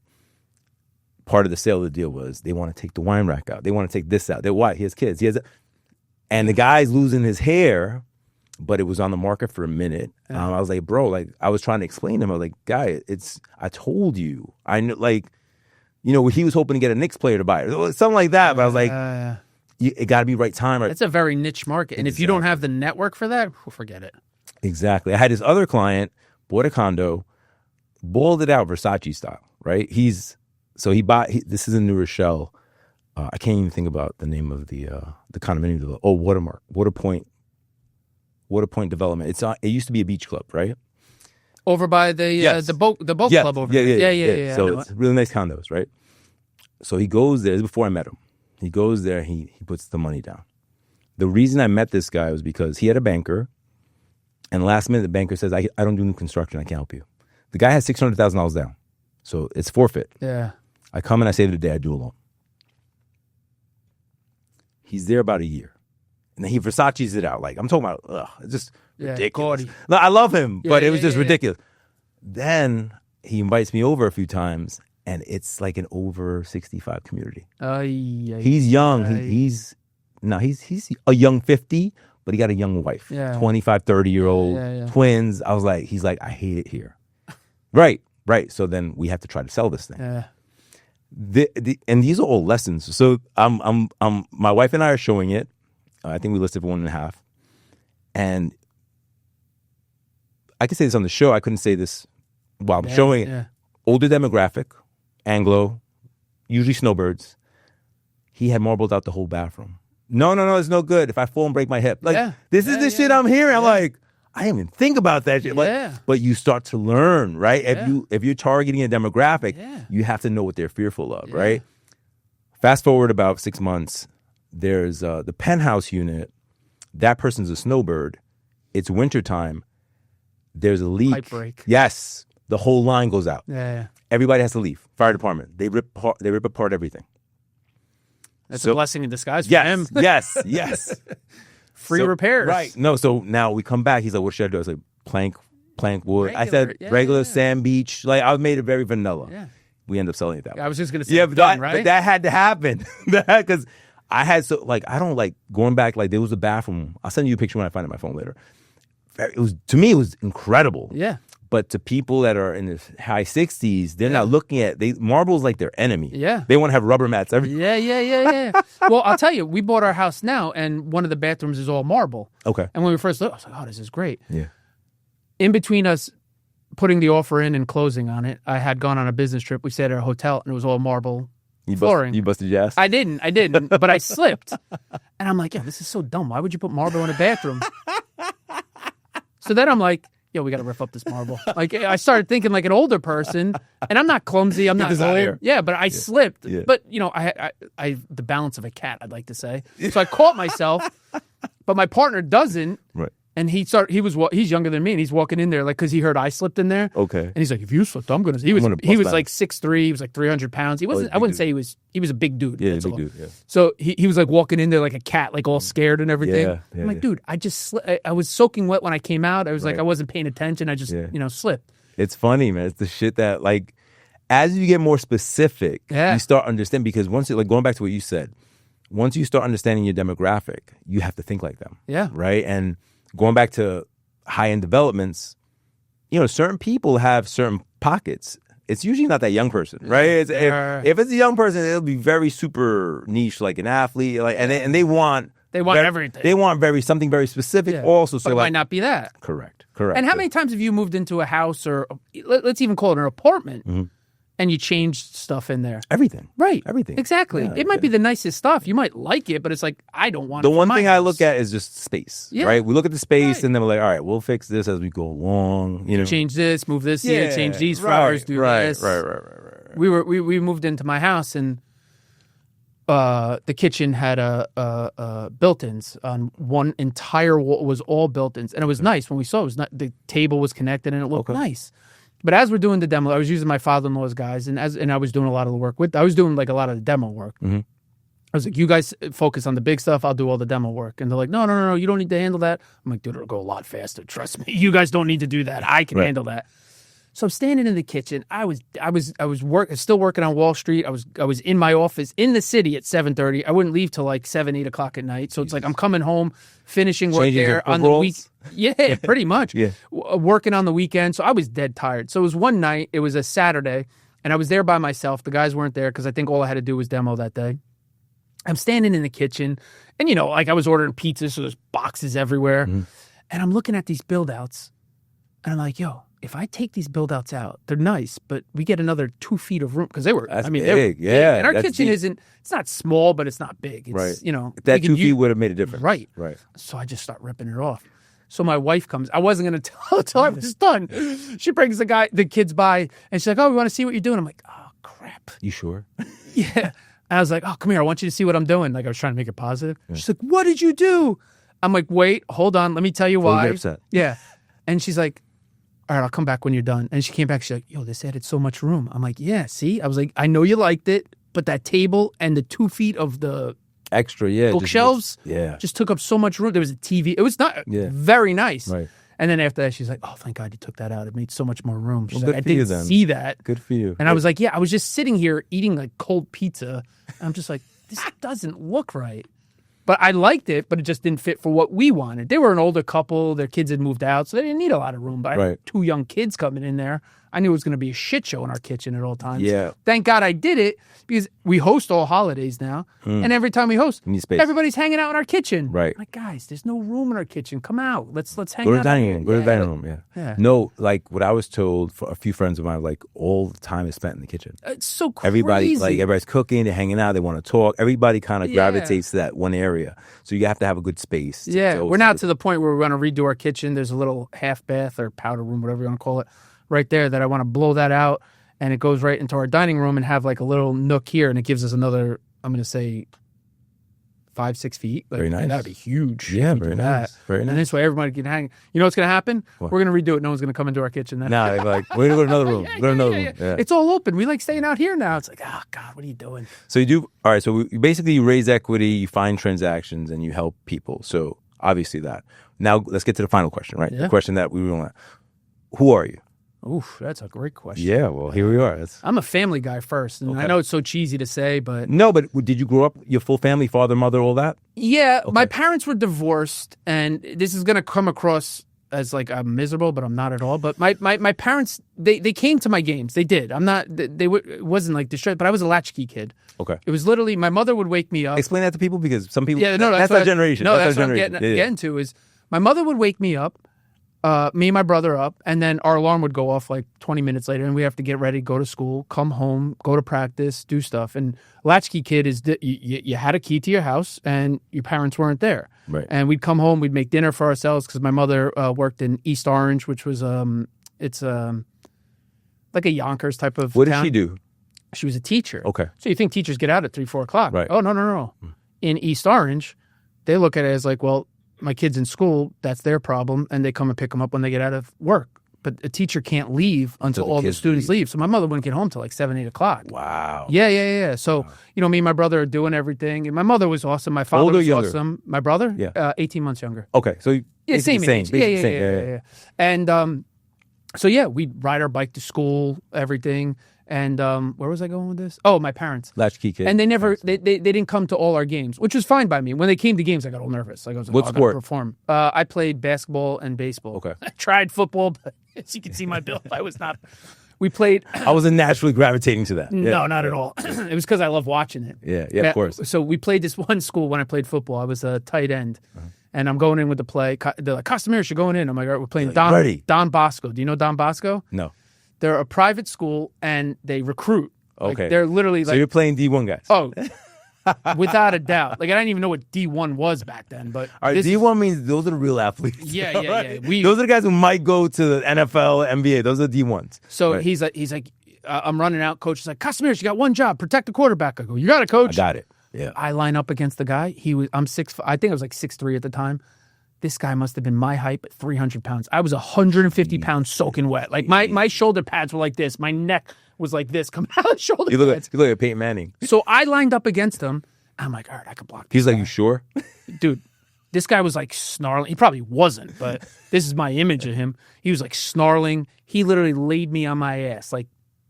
Part of the sale of the deal was they want to take the wine rack out. They want to take this out. They're white. He has kids. And the guy's losing his hair, but it was on the market for a minute. I was like, bro, I was trying to explain to him. I was like, guy, I told you. I know, he was hoping to get a Knicks player to buy it. Something like that. But I was like, it got to be right time. Right? It's a very niche market. And if you don't have the network for that, forget it. Exactly. I had this other client, bought a condo, boiled it out Versace style, right? This is in New Rochelle. I can't even think about the name of the condominium. Waterpoint Development. It used to be a beach club, right? Over by the boat club over there. Yeah. So it's really nice condos, right? So he goes there. This is before I met him. He goes there. He puts the money down. The reason I met this guy was because he had a banker. And last minute, the banker says, I don't do new construction. I can't help you. The guy has $600,000 down. So it's forfeit. Yeah. I come and I say to the day, I do a loan. He's there about a year. And then he Versace's it out. Like, I'm talking about, it's just ridiculous. Gaudy. I love him, but it was just ridiculous. Then he invites me over a few times, and it's like an over 65 community. He's young. He's a young 50. But he got a young wife, 25, 30-year-old twins. He's like, I hate it here. Right. So then we have to try to sell this thing. Yeah. And these are all lessons. So my wife and I are showing it. I think we listed for 1.5. And I could say this on the show. I couldn't say this while I'm showing it. Older demographic, Anglo, usually snowbirds. He had marbled out the whole bathroom. No, it's no good. If I fall and break my hip. This is the shit I'm hearing. I'm like, I didn't even think about that shit. But you start to learn, right? If you're targeting a demographic, you have to know what they're fearful of, right? Fast forward about 6 months, there's the penthouse unit. That person's a snowbird. It's wintertime. There's a leak. Pipe break. Yes. The whole line goes out. Yeah. Everybody has to leave. Fire department. They rip apart everything. That's a blessing in disguise for him. Yes. Free repairs. Right. No, so now we come back. He's like, what should I do? I was like, plank wood. I said regular sand beach. I made it very vanilla. Yeah. We end up selling it that way. I was just going to say, but that had to happen. Because I had I don't like going back. There was a bathroom. I'll send you a picture when I find it on my phone later. To me, it was incredible. Yeah. But to people that are in the high 60s, they're not looking at marble's like their enemy. Yeah. They want to have rubber mats everywhere. Yeah. Well, I'll tell you, we bought our house now, and one of the bathrooms is all marble. Okay. And when we first looked, I was like, oh, this is great. Yeah. In between us putting the offer in and closing on it, I had gone on a business trip. We stayed at a hotel, and it was all marble flooring. You busted your ass? I didn't, but I slipped. And I'm like, yeah, this is so dumb. Why would you put marble in a bathroom? So then I'm like, yo, we got to rip up this marble. Like, I started thinking like an older person, and I'm not clumsy. I'm not old. Yeah, but I slipped. Yeah. But, you know, I the balance of a cat, I'd like to say. So I caught myself, but my partner doesn't. Right. And he's younger than me, and he's walking in there like because he heard I slipped in there. Okay. And he's like, if you slipped, I'm gonna. He was like 6'3", he was like 300 pounds. He wasn't. I wouldn't say he was a big dude. Yeah, big dude. Yeah. So he was like walking in there like a cat, like all scared and everything. I'm like, dude, I just I was soaking wet when I came out. I was like, I wasn't paying attention. I just slipped. It's funny, man. It's the shit that like as you get more specific, you start understanding because once like going back to what you said, once you start understanding your demographic, you have to think like them. Yeah. Right. And going back to high-end developments, you know, certain people have certain pockets. It's usually not that young person, right? If it's a young person, it'll be very super niche, like an athlete, like, and they want everything. They want something very specific. Also, so but it like, might not be that. Correct. And how many times have you moved into a house or let's even call it an apartment? Mm-hmm. And you changed stuff in there. Everything. Right. Everything. Exactly. Yeah, it might be the nicest stuff. You might like it, but it's like, I don't want the it. The one thing I look at is just space, right? We look at the space right. and then we're like, all right, we'll fix this as we go along. You know, change this, move this here, change these flowers, do this. Right. We moved into my house and the kitchen had a built-ins on one entire wall. It was all built-ins. And it was nice when we saw it. The table was connected and it looked nice. But as we're doing the demo, I was using my father-in-law's guys, and I was doing a lot of the work I was doing like a lot of the demo work. Mm-hmm. I was like, you guys focus on the big stuff. I'll do all the demo work. And they're like, no, you don't need to handle that. I'm like, dude, it'll go a lot faster. Trust me. You guys don't need to do that. I can handle that. So I'm standing in the kitchen. I was still working on Wall Street. I was in my office in the city at 7:30. I wouldn't leave till like 7, 8 o'clock at night. So it's like I'm coming home, finishing work there on the week. Yeah, pretty much. Working on the weekend. So I was dead tired. So it was one night. It was a Saturday, and I was there by myself. The guys weren't there because I think all I had to do was demo that day. I'm standing in the kitchen, and you know, like I was ordering pizza, so there's boxes everywhere, and I'm looking at these build outs, and I'm like, yo. If I take these build-outs out, they're nice, but we get another 2 feet of room because they were. That's big. Big. Yeah, and our kitchen isn't. It's not small, but it's not big. It's, right. You know, that 2 feet would have made a difference. Right. So I just start ripping it off. So my wife comes. I wasn't going to tell until I was done. She brings the kids by, and she's like, "Oh, we want to see what you're doing." I'm like, "Oh, crap." You sure? Yeah. And I was like, "Oh, come here. I want you to see what I'm doing." Like I was trying to make it positive. Yeah. She's like, "What did you do?" I'm like, "Wait, hold on. Let me tell you why." Upset. Yeah. And she's like. All right, I'll come back when you're done. And she came back. She's like, yo, this added so much room. I'm like, yeah, see? I was like, I know you liked it, but that table and the 2 feet of the extra, bookshelves just took up so much room. There was a TV. It was not very nice. Right. And then after that, she's like, oh, thank God you took that out. It made so much more room. She's well, like, I didn't see that. Good for you. And I was like, yeah, I was just sitting here eating like cold pizza. And I'm just like, this doesn't look right. But I liked it, but it just didn't fit for what we wanted. They were an older couple. Their kids had moved out, so they didn't need a lot of room. But I had 2 young kids coming in there. I knew it was going to be a shit show in our kitchen at all times. Yeah. Thank God I did it because we host all holidays now. And every time we host, everybody's hanging out in our kitchen. Right. I'm like, guys, there's no room in our kitchen. Come out. Let's hang out. Go to the dining room. Yeah. No, like what I was told for a few friends of mine, like all the time is spent in the kitchen. It's so crazy. Everybody's cooking, they're hanging out, they want to talk. Everybody kind of gravitates to that one area. So you have to have a good space. We're now to the point where we're going to redo our kitchen. There's a little half bath or powder room, whatever you want to call it, right there that I want to blow that out, and it goes right into our dining room and have like a little nook here, and it gives us another, I'm going to say 5-6 feet. Like, very nice. That'd be huge. Yeah, very nice. Very nice. And this way everybody can hang. You know what's going to happen? What? We're going to redo it. No one's going to come into our kitchen then. No, like, we're going to go to another room. Go to another room. Yeah. It's all open. We like staying out here now. It's like, oh, God, what are you doing? So you do, all right, so basically you raise equity, you find transactions, and you help people. So obviously that. Now let's get to the final question, right? Yeah. The question that we want. Who are you? Oof, that's a great question. Yeah, well, here we are. I'm a family guy first, and I know it's so cheesy to say, but... No, but did you grow up, your full family, father, mother, all that? Yeah, my parents were divorced, and this is going to come across as like I'm miserable, but I'm not at all. But my parents, they came to my games. They did. It wasn't like distressed, but I was a latchkey kid. Okay. It was literally, my mother would wake me up. Explain that to people, because some people... Yeah, no, that's our generation. No, that's what I'm getting to is, my mother would wake me up, me and my brother up, and then our alarm would go off like 20 minutes later, and we have to get ready, go to school, come home, go to practice, do stuff. And latchkey kid is you had a key to your house, and your parents weren't there. Right. And we'd come home, we'd make dinner for ourselves because my mother worked in East Orange, which was it's like a Yonkers type of What town. did she do? She was a teacher. Okay. So you think teachers get out at 3, 4 o'clock? Right. Oh no. In East Orange, they look at it as like, well, my kid's in school, that's their problem, and they come and pick them up when they get out of work. But a teacher can't leave until all the students leave. So my mother wouldn't get home till like 7, 8 o'clock. Wow. Yeah. So, me and my brother are doing everything. And my mother was awesome. My father was awesome. My brother? Yeah. 18 months younger. Okay. So same age. Basically Yeah. And so, we'd ride our bike to school, everything. And where was I going with this? Oh, my parents. Latchkey kid. And they never, they didn't come to all our games, which was fine by me. When they came to games, I got all nervous. Like, I was like, what I sport? gotta perform. I played basketball and baseball. Okay. I tried football, but as you can see my build, I was not. We played. I wasn't naturally gravitating to that. No, not at all. It was because I love watching it. Yeah, of course. So we played this one school when I played football. I was a tight end. And I'm going in with the play. They're like, Costomiris, you're going in. I'm like, all right, we're playing Don Bosco. Do you know Don Bosco? No. They're a private school, and they recruit. Okay. Like, they're literally So like... you're playing D1 guys. Oh, without a doubt. Like, I didn't even know what D1 was back then. But all right, D1 means those are the real athletes. Yeah. Those are the guys who might go to the NFL, NBA. Those are D1s. So he's like, I'm running out. Coach is like, Costomiris, you got one job. Protect the quarterback. I go, you got it, coach. I got it. Yeah. I line up against the guy. I'm 6', I think I was like 6'3" at the time. This guy must have been my height, but 300 pounds. I was 150 pounds soaking wet. Like my shoulder pads were like this. My neck was like this coming out of the shoulder pads. You look at Peyton Manning. So I lined up against him. I'm like, all right, I can block this He's like, guy. you sure? Dude, this guy was like snarling. He probably wasn't, but this is my image of him. He was like snarling. He literally laid me on my ass. Like,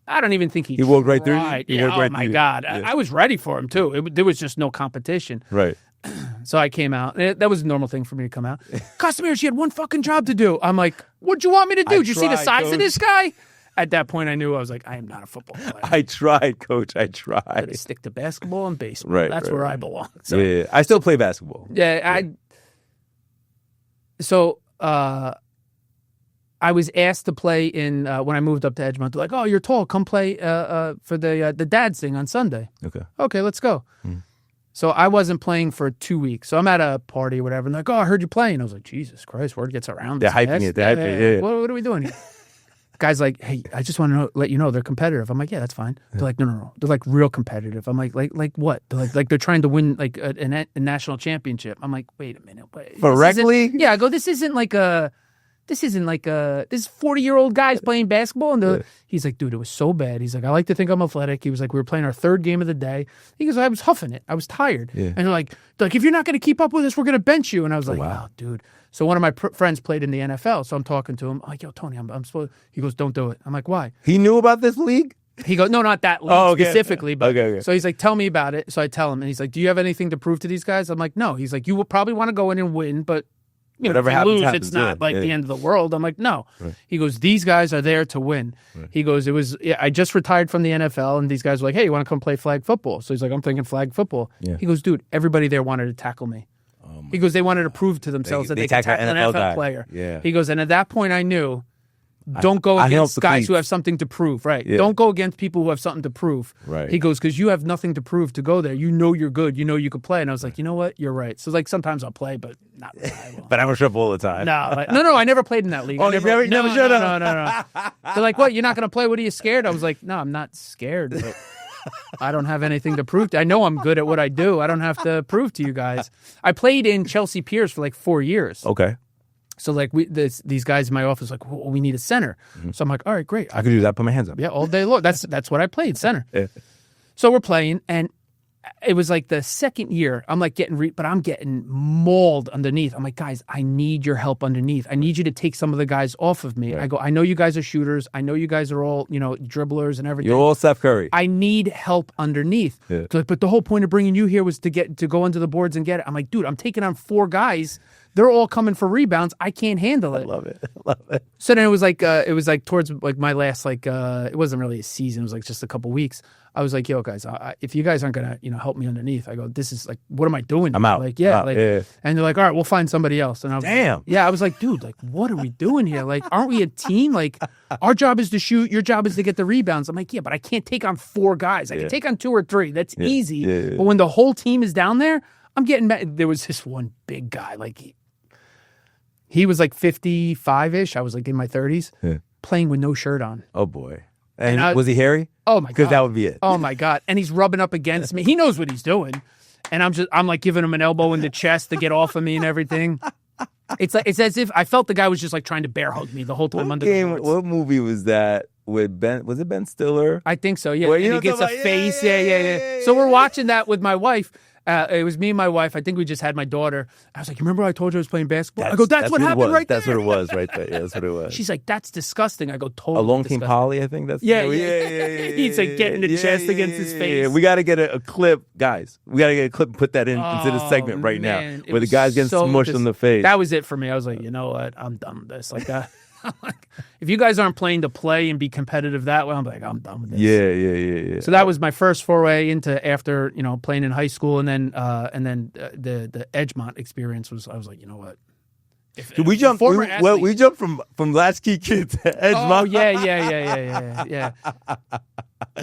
I don't even think he walked right through you? Oh, my God. Yeah. I was ready for him, too. There was just no competition. Right. So I came out. That was a normal thing for me to come out. Costomiris, you had one fucking job to do. I'm like, what'd you want me to do? Did you see the size of this guy? At that point, I knew. I was like, I am not a football player. I tried, coach. I tried. I'm gonna stick to basketball and baseball. Right. That's where I belong. So, yeah. I still play basketball. Yeah. I was asked to play in when I moved up to Edgemont. They're like, "Oh, you're tall. Come play for the dads thing on Sunday." Okay, let's go. So I wasn't playing for 2 weeks. So I'm at a party or whatever, and they're like, "Oh, I heard you playing." I was like, "Jesus Christ, word gets around." They're hyping it. Yeah. What are we doing here? Guy's like, "Hey, I just want to let you know they're competitive." I'm like, "Yeah, that's fine." They're like, "No. They're like real competitive." I'm like what? They're like they're trying to win like a national championship. I'm like, "Wait a minute, for rec league?" Yeah, I go, This isn't like this is 40-year-old guys playing basketball. And he's like, dude, it was so bad. He's like, I like to think I'm athletic. He was like, we were playing our third game of the day. He goes, I was huffing it. I was tired. Yeah. And they're like, if you're not going to keep up with us, we're going to bench you. And I was like, wow. Oh, dude. So one of my friends played in the NFL. So I'm talking to him. I'm like, yo, Tony, I'm supposed. He goes, don't do it. I'm like, why? He knew about this league? He goes, no, not that league specifically. But okay. So he's like, tell me about it. So I tell him. And he's like, do you have anything to prove to these guys? I'm like, no. He's like, you will probably want to go in and win, but whatever if you happens, lose, it's not the end of the world. I'm like, no. Right. He goes, these guys are there to win. Right. He goes, I just retired from the NFL, and these guys were like, hey, you want to come play flag football? So he's like, I'm thinking flag football. Yeah. He goes, dude, everybody there wanted to tackle me. He goes, they wanted to prove to themselves that they could tackle an NFL player. Yeah. He goes, and at that point, I knew. Don't go against guys who have something to prove, right? Yeah. Don't go against people who have something to prove. Right. He goes, because you have nothing to prove to go there. You know you're good. You know you could play. And I was like, you know what? You're right. So like sometimes I'll play, but not. But I'm a trip all the time. No. I never played in that league. Oh, never showed up. No. They're like, what? You're not going to play? What are you scared? I was like, no, I'm not scared. But I don't have anything to prove. I know I'm good at what I do. I don't have to prove to you guys. I played in Chelsea Piers for like 4 years. Okay. So like these guys in my office like, well, we need a center. Mm-hmm. So I'm like, all right, great. I could do that. Put my hands up. Yeah, all day long. That's what I played, center. Yeah. So we're playing, and it was like the second year. I'm like but I'm getting mauled underneath. I'm like, guys, I need your help underneath. I need you to take some of the guys off of me. Right. I go, I know you guys are shooters. I know you guys are all dribblers and everything. You're all Steph Curry. I need help underneath. Yeah. But the whole point of bringing you here was to go under the boards and get it. I'm like, dude, I'm taking on 4 guys They're all coming for rebounds. I can't handle it. I love it. So then it was like towards like my last it wasn't really a season. It was like just a couple weeks. I was like, yo, guys, if you guys aren't gonna help me underneath, I go, this is like, what am I doing? I'm out. Like, yeah, I'm out. Yeah. And they're like, all right, we'll find somebody else. And I was, damn. Yeah, I was like, dude, like, what are we doing here? Like, aren't we a team? Like, our job is to shoot. Your job is to get the rebounds. I'm like, yeah, but I can't take on 4 guys. I can take on 2 or 3. That's easy. Yeah. But when the whole team is down there, I'm getting mad. There was this one big guy, like he was like 55-ish. I was like in my 30s, playing with no shirt on. Oh boy. And was he hairy? Oh my god. Because that would be it. Oh my god. And he's rubbing up against me. He knows what he's doing. And I'm like giving him an elbow in the chest to get off of me and everything. It's as if I felt the guy was just like trying to bear hug me the whole time the boards. What movie was that with Ben? Was it Ben Stiller? I think so, yeah. Where, and he gets a face. Yeah. So we're watching that with my wife. It was me and my wife. I think we just had my daughter. I was like, you remember I told you I was playing basketball? I go, that's what happened right there. That's what it was right there. Yeah, that's what it was. She's like, that's disgusting. I go, totally Alone disgusting. Came Polly, I think that's yeah. He's like getting the chest against his face. Yeah. We got to get a clip, guys. We got to get a clip and put that into the segment right now where the guy's getting smushed in the face. That was it for me. I was like, you know what? I'm done with this. Like that. If you guys aren't playing to play and be competitive that way, I'm like, I'm done with this. Yeah. So that was my first foray into after playing in high school, and then the Edgemont experience was. I was like, you know what? We jumped from Latchkey Kid to Edgemont. Oh yeah.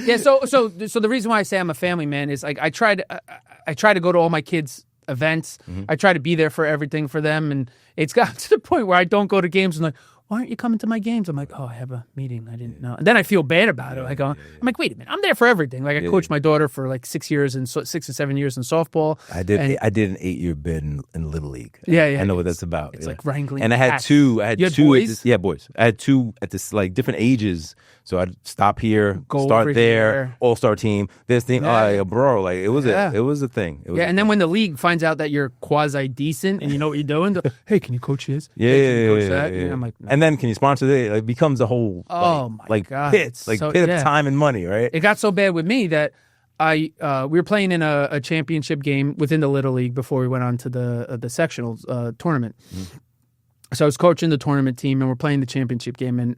Yeah. So the reason why I say I'm a family man is like I try to go to all my kids' events. Mm-hmm. I try to be there for everything for them, and it's got to the point where I don't go to games and like, why aren't you coming to my games? I'm like, oh, I have a meeting. I didn't know. And then I feel bad about it. I'm like, wait a minute. I'm there for everything. Like I coached my daughter for like 6 years and 6 or 7 years in softball. I did an 8-year bid in Little League. Yeah. I know what that's about. It's like wrangling. And I had two. Boys? Boys. I had 2 at this like different ages. So I'd stop here, start there, all-star team, this thing. Yeah. Bro, like it was a thing. And then when the league finds out that you're quasi decent and you know what you're doing, hey, can you coach this? Yeah, hey, can you coach that? Yeah. I'm like, no. And then can you sponsor this? It becomes a whole pit of time and money, right? It got so bad with me that we were playing in a championship game within the Little League before we went on to the sectional tournament. Mm-hmm. So I was coaching the tournament team, and we're playing the championship game. And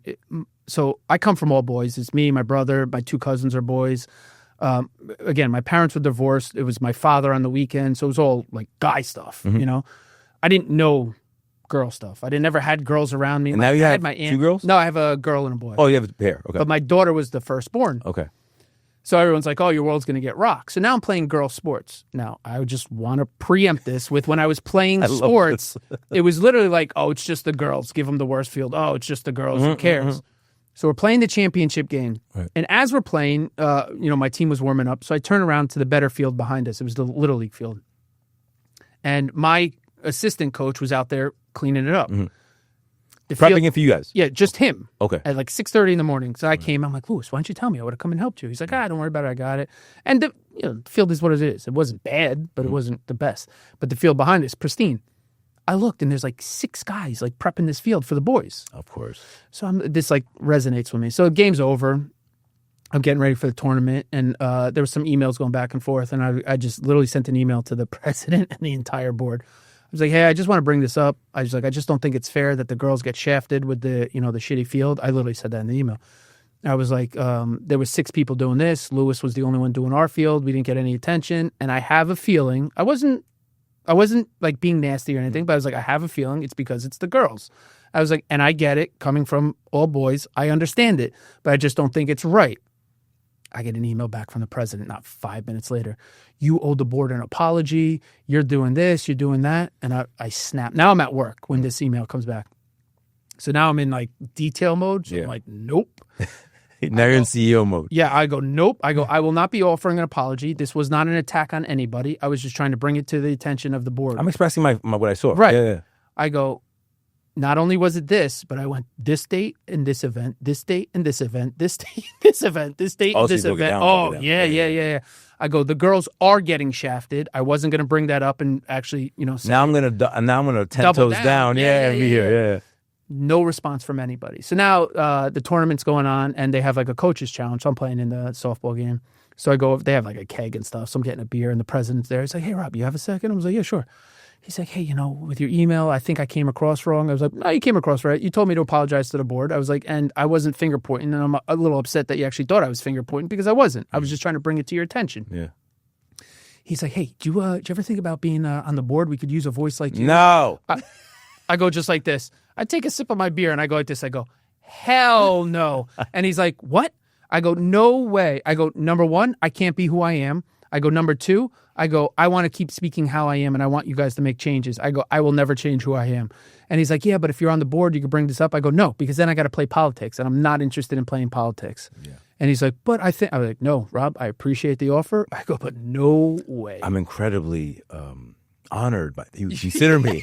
so I come from all boys. It's me, my brother, my 2 cousins are boys. Again, my parents were divorced. It was my father on the weekend, so it was all like guy stuff. Mm-hmm. I didn't know girl stuff. I never had girls around me. And now you have my aunt. 2 girls? No, I have a girl and a boy. Oh, you have a pair. Okay. But my daughter was the firstborn. Okay. So everyone's like, oh, your world's going to get rocked. So now I'm playing girl sports. Now, I just want to preempt this with when I was playing sports, it was literally like, oh, it's just the girls. Give them the worst field. Oh, it's just the girls. Who cares? Mm-hmm. So we're playing the championship game. Right. And as we're playing, my team was warming up. So I turn around to the better field behind us. It was the Little League field. And my assistant coach was out there cleaning it up. Mm-hmm. Prepping it for you guys? Yeah, just him. Okay. At like 6:30 in the morning. So I came, I'm like, Louis, why don't you tell me? I would have come and helped you. He's like, don't worry about it. I got it. And the field is what it is. It wasn't bad, but it wasn't the best. But the field behind it is pristine. I looked, and there's like 6 guys like prepping this field for the boys. Of course. So this like resonates with me. So the game's over. I'm getting ready for the tournament, and there was some emails going back and forth, and I just literally sent an email to the president and the entire board. I was like, hey, I just want to bring this up. I just don't think it's fair that the girls get shafted with the shitty field. I literally said that in the email. I was like, there was 6 people doing this. Lewis was the only one doing our field. We didn't get any attention. And I have a feeling, I wasn't like being nasty or anything, but I was like, I have a feeling it's because it's the girls. I was like, and I get it coming from all boys. I understand it, but I just don't think it's right. I get an email back from the president not 5 minutes later. You owe the board an apology. You're doing this. You're doing that. And I snap. Now I'm at work when this email comes back. So now I'm in like detail mode. So I'm like, nope. Now you're in CEO mode. Yeah, I go, nope. I go, I will not be offering an apology. This was not an attack on anybody. I was just trying to bring it to the attention of the board. I'm expressing my what I saw. Right. Yeah. I go, not only was it this, but I went this date and this event, this date and this event, this date, this event, this date and this event. Oh, yeah. I go, the girls are getting shafted. I wasn't going to bring that up and actually, say, now I'm going to 10 toes down. Yeah. Yeah. No response from anybody. So now the tournament's going on, and they have like a coach's challenge. So I'm playing in the softball game. So I go, they have like a keg and stuff. So I'm getting a beer, and the president's there. He's like, hey, Rob, you have a second? I was like, yeah, sure. He's like, hey, with your email, I think I came across wrong. I was like, no, you came across right. You told me to apologize to the board. I was like, and I wasn't finger pointing. And I'm a little upset that you actually thought I was finger pointing because I wasn't. I was just trying to bring it to your attention. Yeah. He's like, hey, do you ever think about being on the board? We could use a voice like you. No. I go just like this. I take a sip of my beer and I go like this. I go, hell no. And he's like, what? I go, no way. I go, number one, I can't be who I am. I go, number two, I go, I want to keep speaking how I am and I want you guys to make changes. I go, I will never change who I am. And he's like, yeah, but if you're on the board, you can bring this up. I go, no, because then I got to play politics and I'm not interested in playing politics. Yeah. And he's like, but I was like, no, Rob, I appreciate the offer. I go, but no way. I'm incredibly honored by you consider me.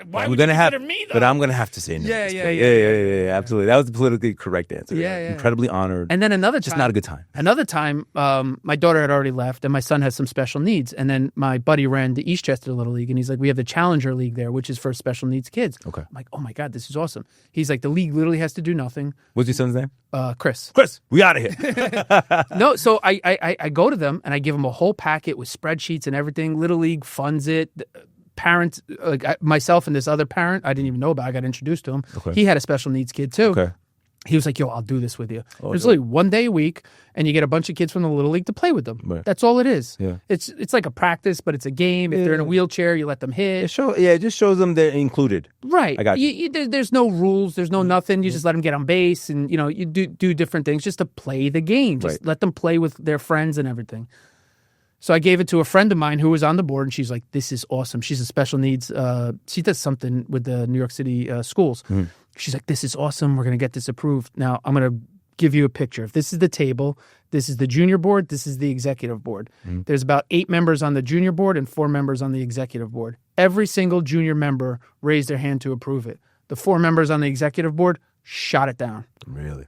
Why would you consider me, though? But I'm going to have to say no. Yeah, absolutely. That was the politically correct answer. Yeah. Incredibly honored. And then another time, just not a good time. Another time, my daughter had already left, and my son has some special needs. And then my buddy ran the Eastchester Little League, and he's like, we have the Challenger League there, which is for special needs kids. Okay. I'm like, oh my God, this is awesome. He's like, the league literally has to do nothing. What's your son's name? Chris. Chris, we out of here. No, so I go to them and I give them a whole packet with spreadsheets and everything. Little League funds it. Parents, like myself and this other parent, I didn't even know about. I got introduced to him. Okay. He had a special needs kid too. Okay. He was like, yo, I'll do this with you. There's literally 1 day a week, and you get a bunch of kids from the Little League to play with them. Right. That's all it is. Yeah. It's like a practice, but it's a game. If they're in a wheelchair, you let them hit. It just shows them they're included. Right. I got you. There's no rules. There's no nothing. You just let them get on base, and you do different things just to play the game. Just let them play with their friends and everything. So I gave it to a friend of mine who was on the board, and she's like, this is awesome. She's a special needs. She does something with the New York City schools. Mm. She's like, this is awesome. We're going to get this approved. Now, I'm going to give you a picture. If this is the table, this is the junior board, this is the executive board. Mm. There's about 8 members on the junior board and 4 members on the executive board. Every single junior member raised their hand to approve it. The 4 members on the executive board shot it down. Really?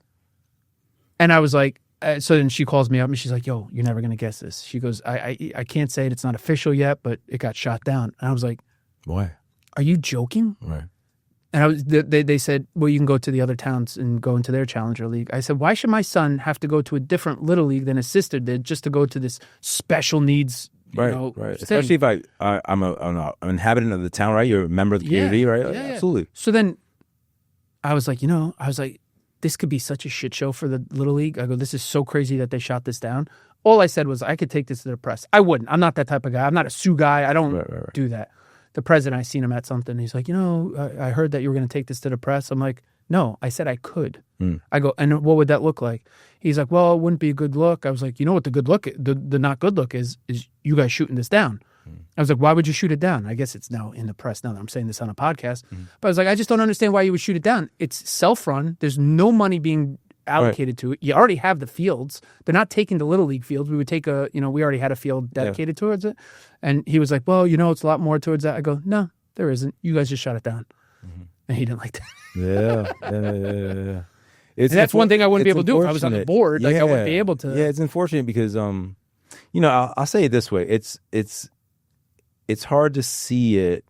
And I was like, so then she calls me up and she's like, yo, you're never going to guess this. She goes, I can't say it. It's not official yet, but it got shot down. And I was like, why? Are you joking? Right. And they said, well, you can go to the other towns and go into their Challenger League. I said, why should my son have to go to a different Little League than his sister did just to go to this special needs right. thing? Especially if I'm an inhabitant of the town, right? You're a member of the community, right? Yeah, absolutely. So then I was like, this could be such a shit show for the Little League. I go, this is so crazy that they shot this down. All I said was I could take this to the press. I wouldn't. I'm not that type of guy. I'm not a sue guy. I don't do that. The president, I seen him at something. He's like, I heard that you were going to take this to the press. I'm like, no, I said I could. Mm. I go, and what would that look like? He's like, well, it wouldn't be a good look. I was like, you know what the good look, the not good look is you guys shooting this down. I was like, why would you shoot it down? I guess it's now in the press now that I'm saying this on a podcast. Mm. But I was like, I just don't understand why you would shoot it down. It's self-run. There's no money being allocated to it. You already have the fields. They're not taking the Little League fields. We would take we already had a field dedicated towards it. And he was like, well, it's a lot more towards that. I go, no, there isn't. You guys just shot it down. Mm-hmm. And he didn't like that. Yeah. And that's one thing I wouldn't be able to do if I was on the board. Like I wouldn't be able to. Yeah, it's unfortunate because, I'll say it this way. It's hard to see it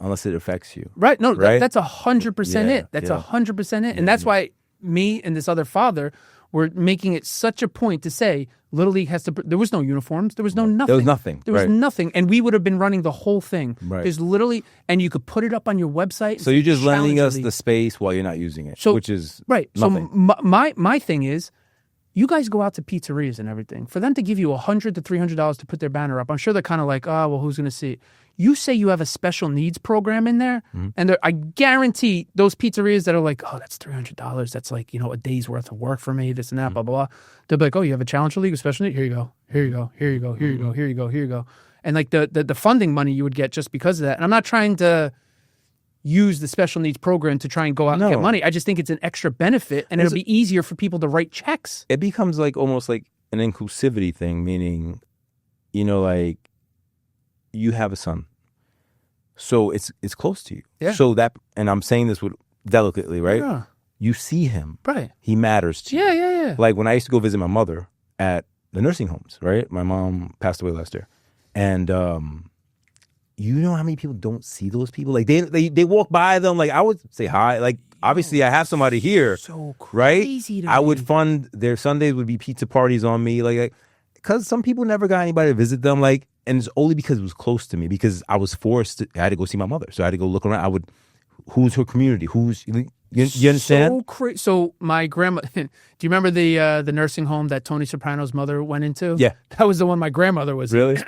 unless it affects you. Right. No, right? That's 100% it. That's 100% it. And that's why me and this other father were making it such a point to say Little League has to. There was no uniforms. There was no nothing. There was nothing. There was nothing. And we would have been running the whole thing. Right. There's literally, and you could put it up on your website. So you're just lending us the space while you're not using it, which is nothing. So my thing is, you guys go out to pizzerias and everything. For them to give you $100 to $300 to put their banner up, I'm sure they're kind of like, oh, well, who's going to see it? You say you have a special needs program in there, and I guarantee those pizzerias that are like, oh, that's $300. That's like, a day's worth of work for me, this and that, blah, blah, blah. They'll be like, oh, you have a Challenger League, a special need? Here you go. Here you go. Here you go. Here you go. Here you go. Here you go. And like the funding money you would get just because of that. And I'm not trying to use the special needs program to try and go out and get money. I just think it's an extra benefit, and it'll be easier for people to write checks. It becomes like almost like an inclusivity thing, meaning, like you have a son, so it's close to you. Yeah. So that, and I'm saying this with delicately, right? Yeah. You see him, right? He matters to you. Yeah. Like when I used to go visit my mother at the nursing homes, right? My mom passed away last year, and you know how many people don't see those people? Like they walk by them. Like I would say hi. Like obviously I have somebody here, so crazy. Right? I would fund their Sundays would be pizza parties on me. Like because some people never got anybody to visit them. Like, and it's only because it was close to me. Because I was forced. I had to go see my mother, so I had to go look around. Who's her community? You understand? So my grandma. Do you remember the nursing home that Tony Soprano's mother went into? Yeah, that was the one my grandmother was really.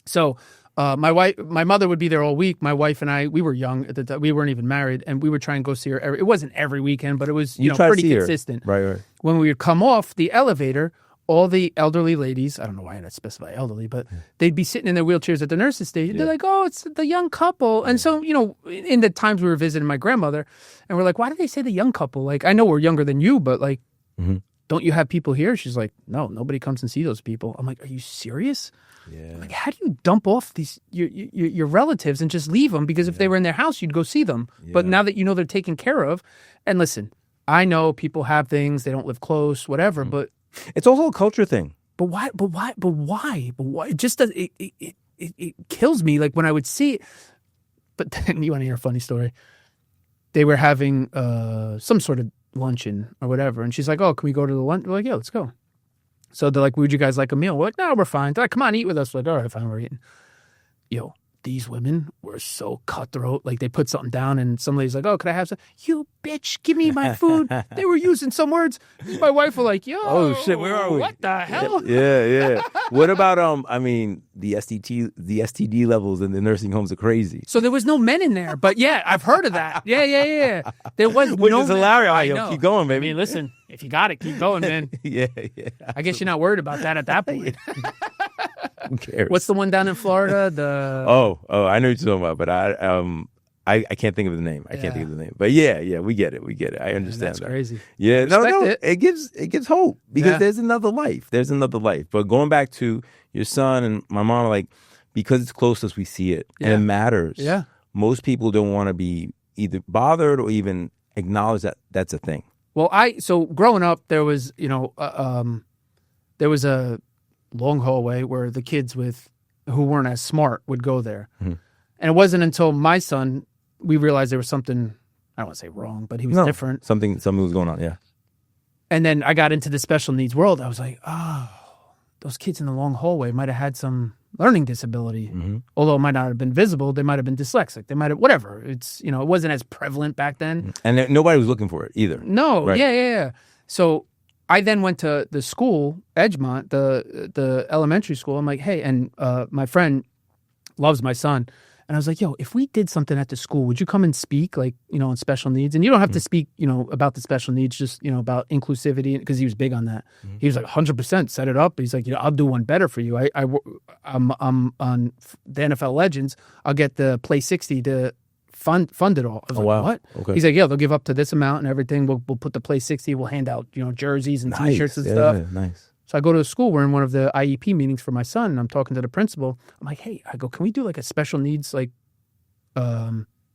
So my mother would be there all week. My wife and I, we were young at the time. We weren't even married, and we would try and go see her. It wasn't every weekend, but it was pretty consistent. Right. When we would come off the elevator, all the elderly ladies, I don't know why I didn't specify elderly, but they'd be sitting in their wheelchairs at the nurse's station. They're like, oh, it's the young couple. And so, in the times we were visiting my grandmother, and we're like, why do they say the young couple? Like, I know we're younger than you, but like, don't you have people here? She's like, no, nobody comes and see those people. I'm like, are you serious? Yeah. Like, how do you dump off these your relatives and just leave them? Because if they were in their house, you'd go see them. Yeah. But now that you know they're taken care of, and listen, I know people have things, they don't live close, whatever, but it's also a culture thing. But why? It just does. It kills me. Like when I would see it. But then you want to hear a funny story? They were having some sort of luncheon or whatever, and she's like, "Oh, can we go to the lunch?" We're like, "Yeah, let's go." So they're like, "Would you guys like a meal?" We're like, "No, we're fine." They're like, "Come on, eat with us." We're like, "All right, fine, we're eating." Yo, these women were so cutthroat. Like they put something down, and some lady's like, "Oh, could I have some?" You bitch, give me my food. They were using some words. My wife was like, "Yo, oh shit, where are we? What the hell?" Yeah. What about the STD levels in the nursing homes are crazy. So there was no men in there, but yeah, I've heard of that. Yeah. There was which no is hilarious. Keep going, baby. I mean, listen, if you got it, keep going, man. Yeah. I guess you're not worried about that at that point. Who cares? What's the one down in Florida? Oh, I know what you're talking about, but I can't think of the name. I can't think of the name. But yeah, we get it. I understand. That's crazy. Yeah, no, it gives hope because there's another life. But going back to your son and my mom, like because it's close as we see it and it matters. Yeah, most people don't want to be either bothered or even acknowledge that that's a thing. Well, so growing up, there was there was a long hallway where the kids who weren't as smart would go there, and it wasn't until my son we realized there was something, I don't want to say wrong, but he was different. Something was going on, yeah. And then I got into the special needs world. I was like, oh, those kids in the long hallway might have had some learning disability. Mm-hmm. Although it might not have been visible, they might have been dyslexic. They might have, whatever. It's, it wasn't as prevalent back then. And nobody was looking for it either. No, right? Yeah. So I then went to the school, Edgemont, the elementary school. I'm like, hey, and my friend loves my son. And I was like, yo, if we did something at the school, would you come and speak, like, on special needs? And you don't have to speak, about the special needs, just, about inclusivity, because he was big on that. Mm-hmm. He was like, 100% set it up. He's like, I'll do one better for you. I'm on the NFL Legends. I'll get the Play 60 to fund it all. I was like, wow. What? Okay. He's like, yeah, they'll give up to this amount and everything. We'll put the Play 60. We'll hand out, jerseys and T-shirts and stuff. Yeah, nice. So I go to the school. We're in one of the IEP meetings for my son, and I'm talking to the principal. I'm like, hey, can we do like a special needs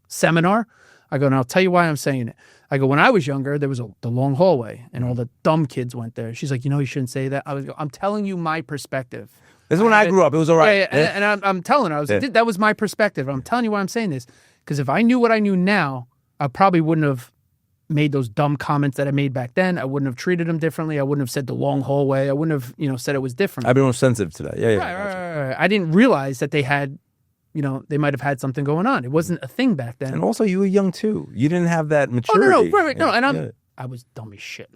seminar? I go, and I'll tell you why I'm saying it. I go, when I was younger, there was the long hallway, and all the dumb kids went there. She's like, you shouldn't say that. I'm telling you my perspective. This is when I grew up. It was all right. Yeah. And I'm telling her, that was my perspective. I'm telling you why I'm saying this. Because if I knew what I knew now, I probably wouldn't have made those dumb comments that I made back then. I wouldn't have treated them differently. I wouldn't have said the long hallway. I wouldn't have, said it was different. I've been more sensitive to that. Yeah. Right. I didn't realize that they had, they might have had something going on. It wasn't a thing back then. And also, you were young too. You didn't have that maturity. Oh, no, right. No, and I was dumb as shit.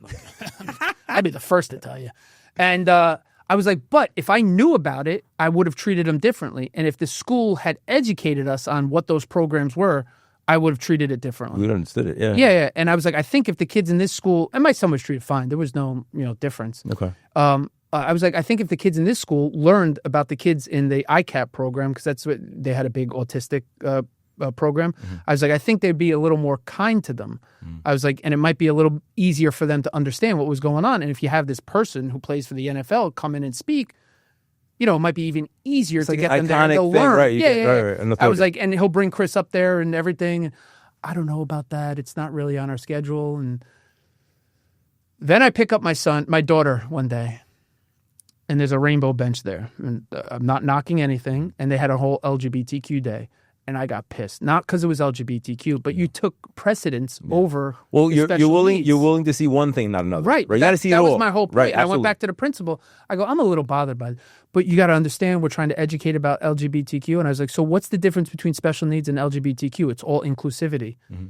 I'd be the first to tell you. And I was like, but if I knew about it, I would have treated them differently. And if the school had educated us on what those programs were, I would have treated it differently. We understood it, yeah. Yeah. And I was like, I think if the kids in this school, and my son was treated fine. There was no, difference. Okay. I was like, I think if the kids in this school learned about the kids in the ICAP program, because that's what they had, a big autistic program. Mm-hmm. I was like, I think they'd be a little more kind to them. Mm-hmm. I was like, and it might be a little easier for them to understand what was going on. And if you have this person who plays for the NFL come in and speak, it might be even easier to get them there to learn. Right, yeah. I was like, and he'll bring Chris up there and everything. I don't know about that. It's not really on our schedule. And then I pick up my daughter one day, and there's a rainbow bench there. And I'm not knocking anything. And they had a whole LGBTQ day. and I got pissed. Not because it was LGBTQ, but you took precedence over. Well, the you're special willing needs. you're willing to see one thing, not another. Right. You got to see it all. That was my whole point. Right. I went back to the principal. I go, I'm a little bothered by it, but you got to understand we're trying to educate about LGBTQ. And I was like, so what's the difference between special needs and LGBTQ? It's all inclusivity. Mm-hmm.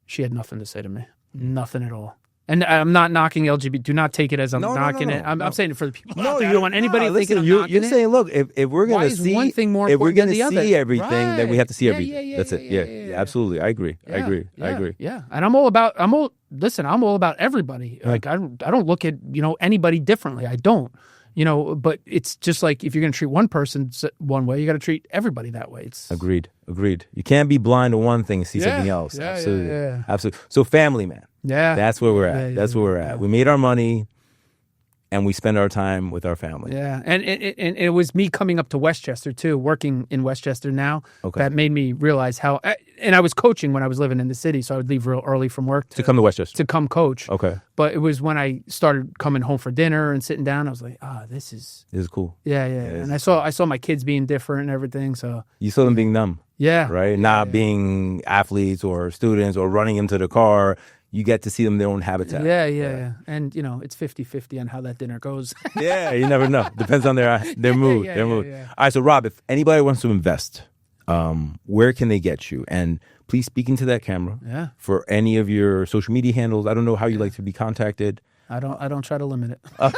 She had nothing to say to me. Nothing at all. And I'm not knocking LGBT. Do not take it as I'm knocking it. I'm saying it for the people. No, I don't want anybody thinking I'm knocking you're saying, look, if we're going to see one thing more if we're important going than the to see other. everything, then we have to see everything. That's it. Yeah, absolutely. I agree. I agree. Yeah, and I'm all about everybody. Like I don't look at anybody differently. I don't. But it's just like if you're going to treat one person one way, you got to treat everybody that way. It's Agreed. You can't be blind to one thing and see something else. Yeah, Absolutely. yeah. Absolutely. So family, man. Yeah. That's where we're at. Yeah, That's where we're at. We made our money and we spend our time with our family. Yeah. And it was me coming up to Westchester too, working in Westchester now. Okay. That made me realize how, and I was coaching when I was living in the city, so I would leave real early from work To come to Westchester. to come coach. Okay. But it was when I started coming home for dinner and sitting down, I was like, this is cool. Yeah. And I saw my kids being different and everything. So You saw them being numb. yeah. Right? Not being athletes or students or running into the car. You get to see them in their own habitat. Yeah. And, it's 50-50 on how that dinner goes. Yeah, you never know. Depends on their mood. Yeah, their mood. yeah. All right, so Rob, if anybody wants to invest, where can they get you? And please speak into that camera. Yeah. For any of your social media handles. I don't know how you like to be contacted. I don't try to limit it. All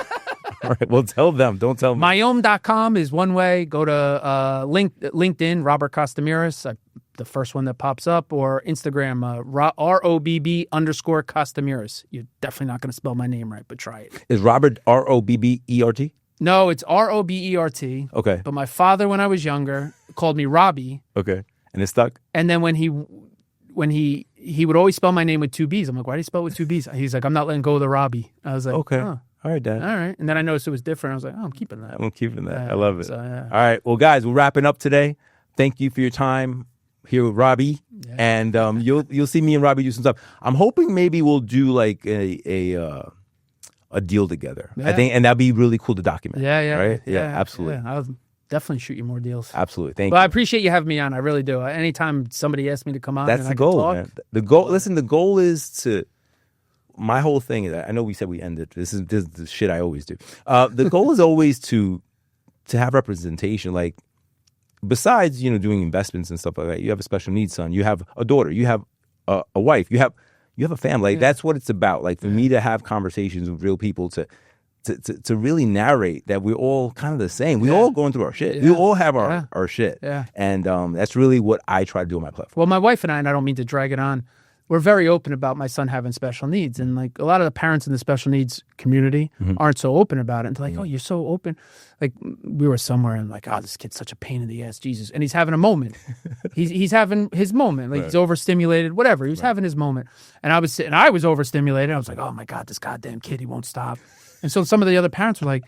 right, well, tell them. Don't tell me. Myom.com is one way. Go to LinkedIn, Robert Costomiris, the first one that pops up, or Instagram, ROBB_Costomiris. You're definitely not going to spell my name right, but try it. Is Robert ROBBERT? No, it's ROBERT. Okay. But my father, when I was younger, called me Robbie. Okay. And it stuck? And then when he would always spell my name with two B's. I'm like, why do you spell it with two B's? He's like, I'm not letting go of the Robbie. I was like, okay. Oh. All right, Dad. All right. And then I noticed it was different. I was like, I'm keeping that. I'm keeping that. I love it. So, yeah. All right. Well, guys, we're wrapping up today. Thank you for your time here with Robbie. Yeah. And you'll see me and Robbie do some stuff. I'm hoping maybe we'll do like a deal together. Yeah. I think, and that'd be really cool to document. Yeah. Right? Yeah, absolutely. Yeah. I'll definitely shoot you more deals. Absolutely. Thank you. I you. appreciate you having me on. I really do. Anytime somebody asks me to come on, that's and the I goal, can talk, man. The goal. Listen, the goal is to. My whole thing is, I know we said we ended. This is the shit I always do. The goal is always to have representation. Like, besides doing investments and stuff like that, you have a special needs son. You have a daughter. You have a wife. You have a family. Like, that's what it's about. Like, for me to have conversations with real people to really narrate that we're all kind of the same. We all going through our shit. We all have our shit. Yeah. And that's really what I try to do on my platform. Well, my wife and I don't mean to drag it on, we're very open about my son having special needs. And like a lot of the parents in the special needs community aren't so open about it. And they're like, oh, you're so open. Like we were somewhere and like, oh, this kid's such a pain in the ass, Jesus. And he's having a moment. he's having his moment. Like he's overstimulated, whatever. He was having his moment. And I was overstimulated. I was like, oh my God, this goddamn kid, he won't stop. And so some of the other parents were like,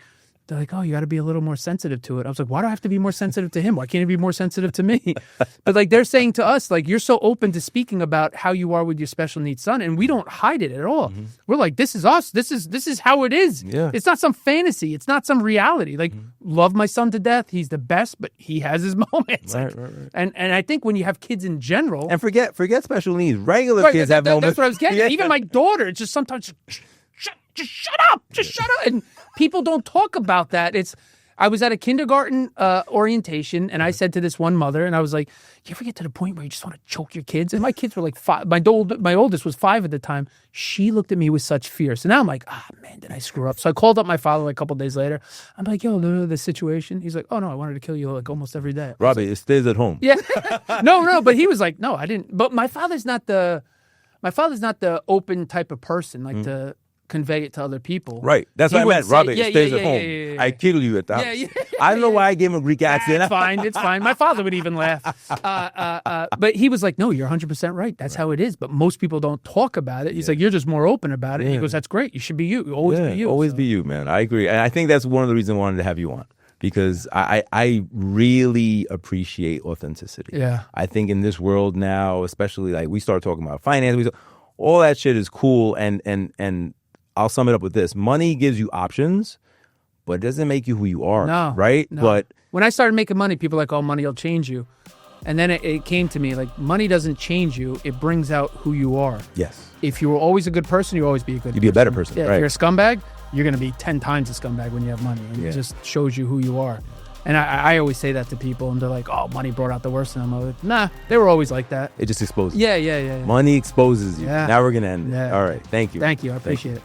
they're like, oh, you got to be a little more sensitive to it. I was like, why do I have to be more sensitive to him? Why can't he be more sensitive to me? But like they're saying to us, like, you're so open to speaking about how you are with your special needs son, and we don't hide it at all. We're like, this is us. This is how it is. Yeah. It's not some fantasy. It's not some reality. Like, love my son to death. He's the best, but he has his moments. Right. And I think when you have kids in general, And forget special needs. Regular kids have moments. That's what I was getting. Yeah. Even my daughter, it's just sometimes just shut up. Just shut up. And people don't talk about that. I was at a kindergarten orientation, and I said to this one mother, and I was like, you ever get to the point where you just want to choke your kids? And my kids were like 5. My oldest was 5 at the time. She looked at me with such fear. So now I'm like, man, did I screw up? So I called up my father like a couple days later. I'm like, yo, the situation. He's like, oh, no, I wanted to kill you like almost every day. Robbie, it stays at home. Yeah. No, but he was like, no, I didn't. But my father's not the open type of person, like to convey it to other people. Right. That's what I meant. Robbie, it stays at home. Yeah. I kill you at the house. Yeah. I don't know why I gave him a Greek accent. It's fine. My father would even laugh. But he was like, no, you're 100% right. That's how it is. But most people don't talk about it. He's like, you're just more open about it. Yeah. He goes, that's great. You should be you. Always be you. Always be you, man. I agree. And I think that's one of the reasons I wanted to have you on. Because I really appreciate authenticity. Yeah. I think in this world now, especially like we start talking about finance, all that shit is cool. And I'll sum it up with this. Money gives you options, but it doesn't make you who you are. No. Right? No. But when I started making money, people were like, oh, money will change you. And then it came to me, like, money doesn't change you. It brings out who you are. Yes. If you were always a good person, you'll always be a good person. You'd be a better person. Yeah, right. if you're a scumbag, you're going to be 10 times a scumbag when you have money. And it just shows you who you are. And I always say that to people, and they're like, oh, money brought out the worst in them. I'm like, nah, they were always like that. It just exposes. Yeah. Money exposes you. Yeah. Now we're going to end it. Yeah. All right. Thank you. Thank you. I appreciate it.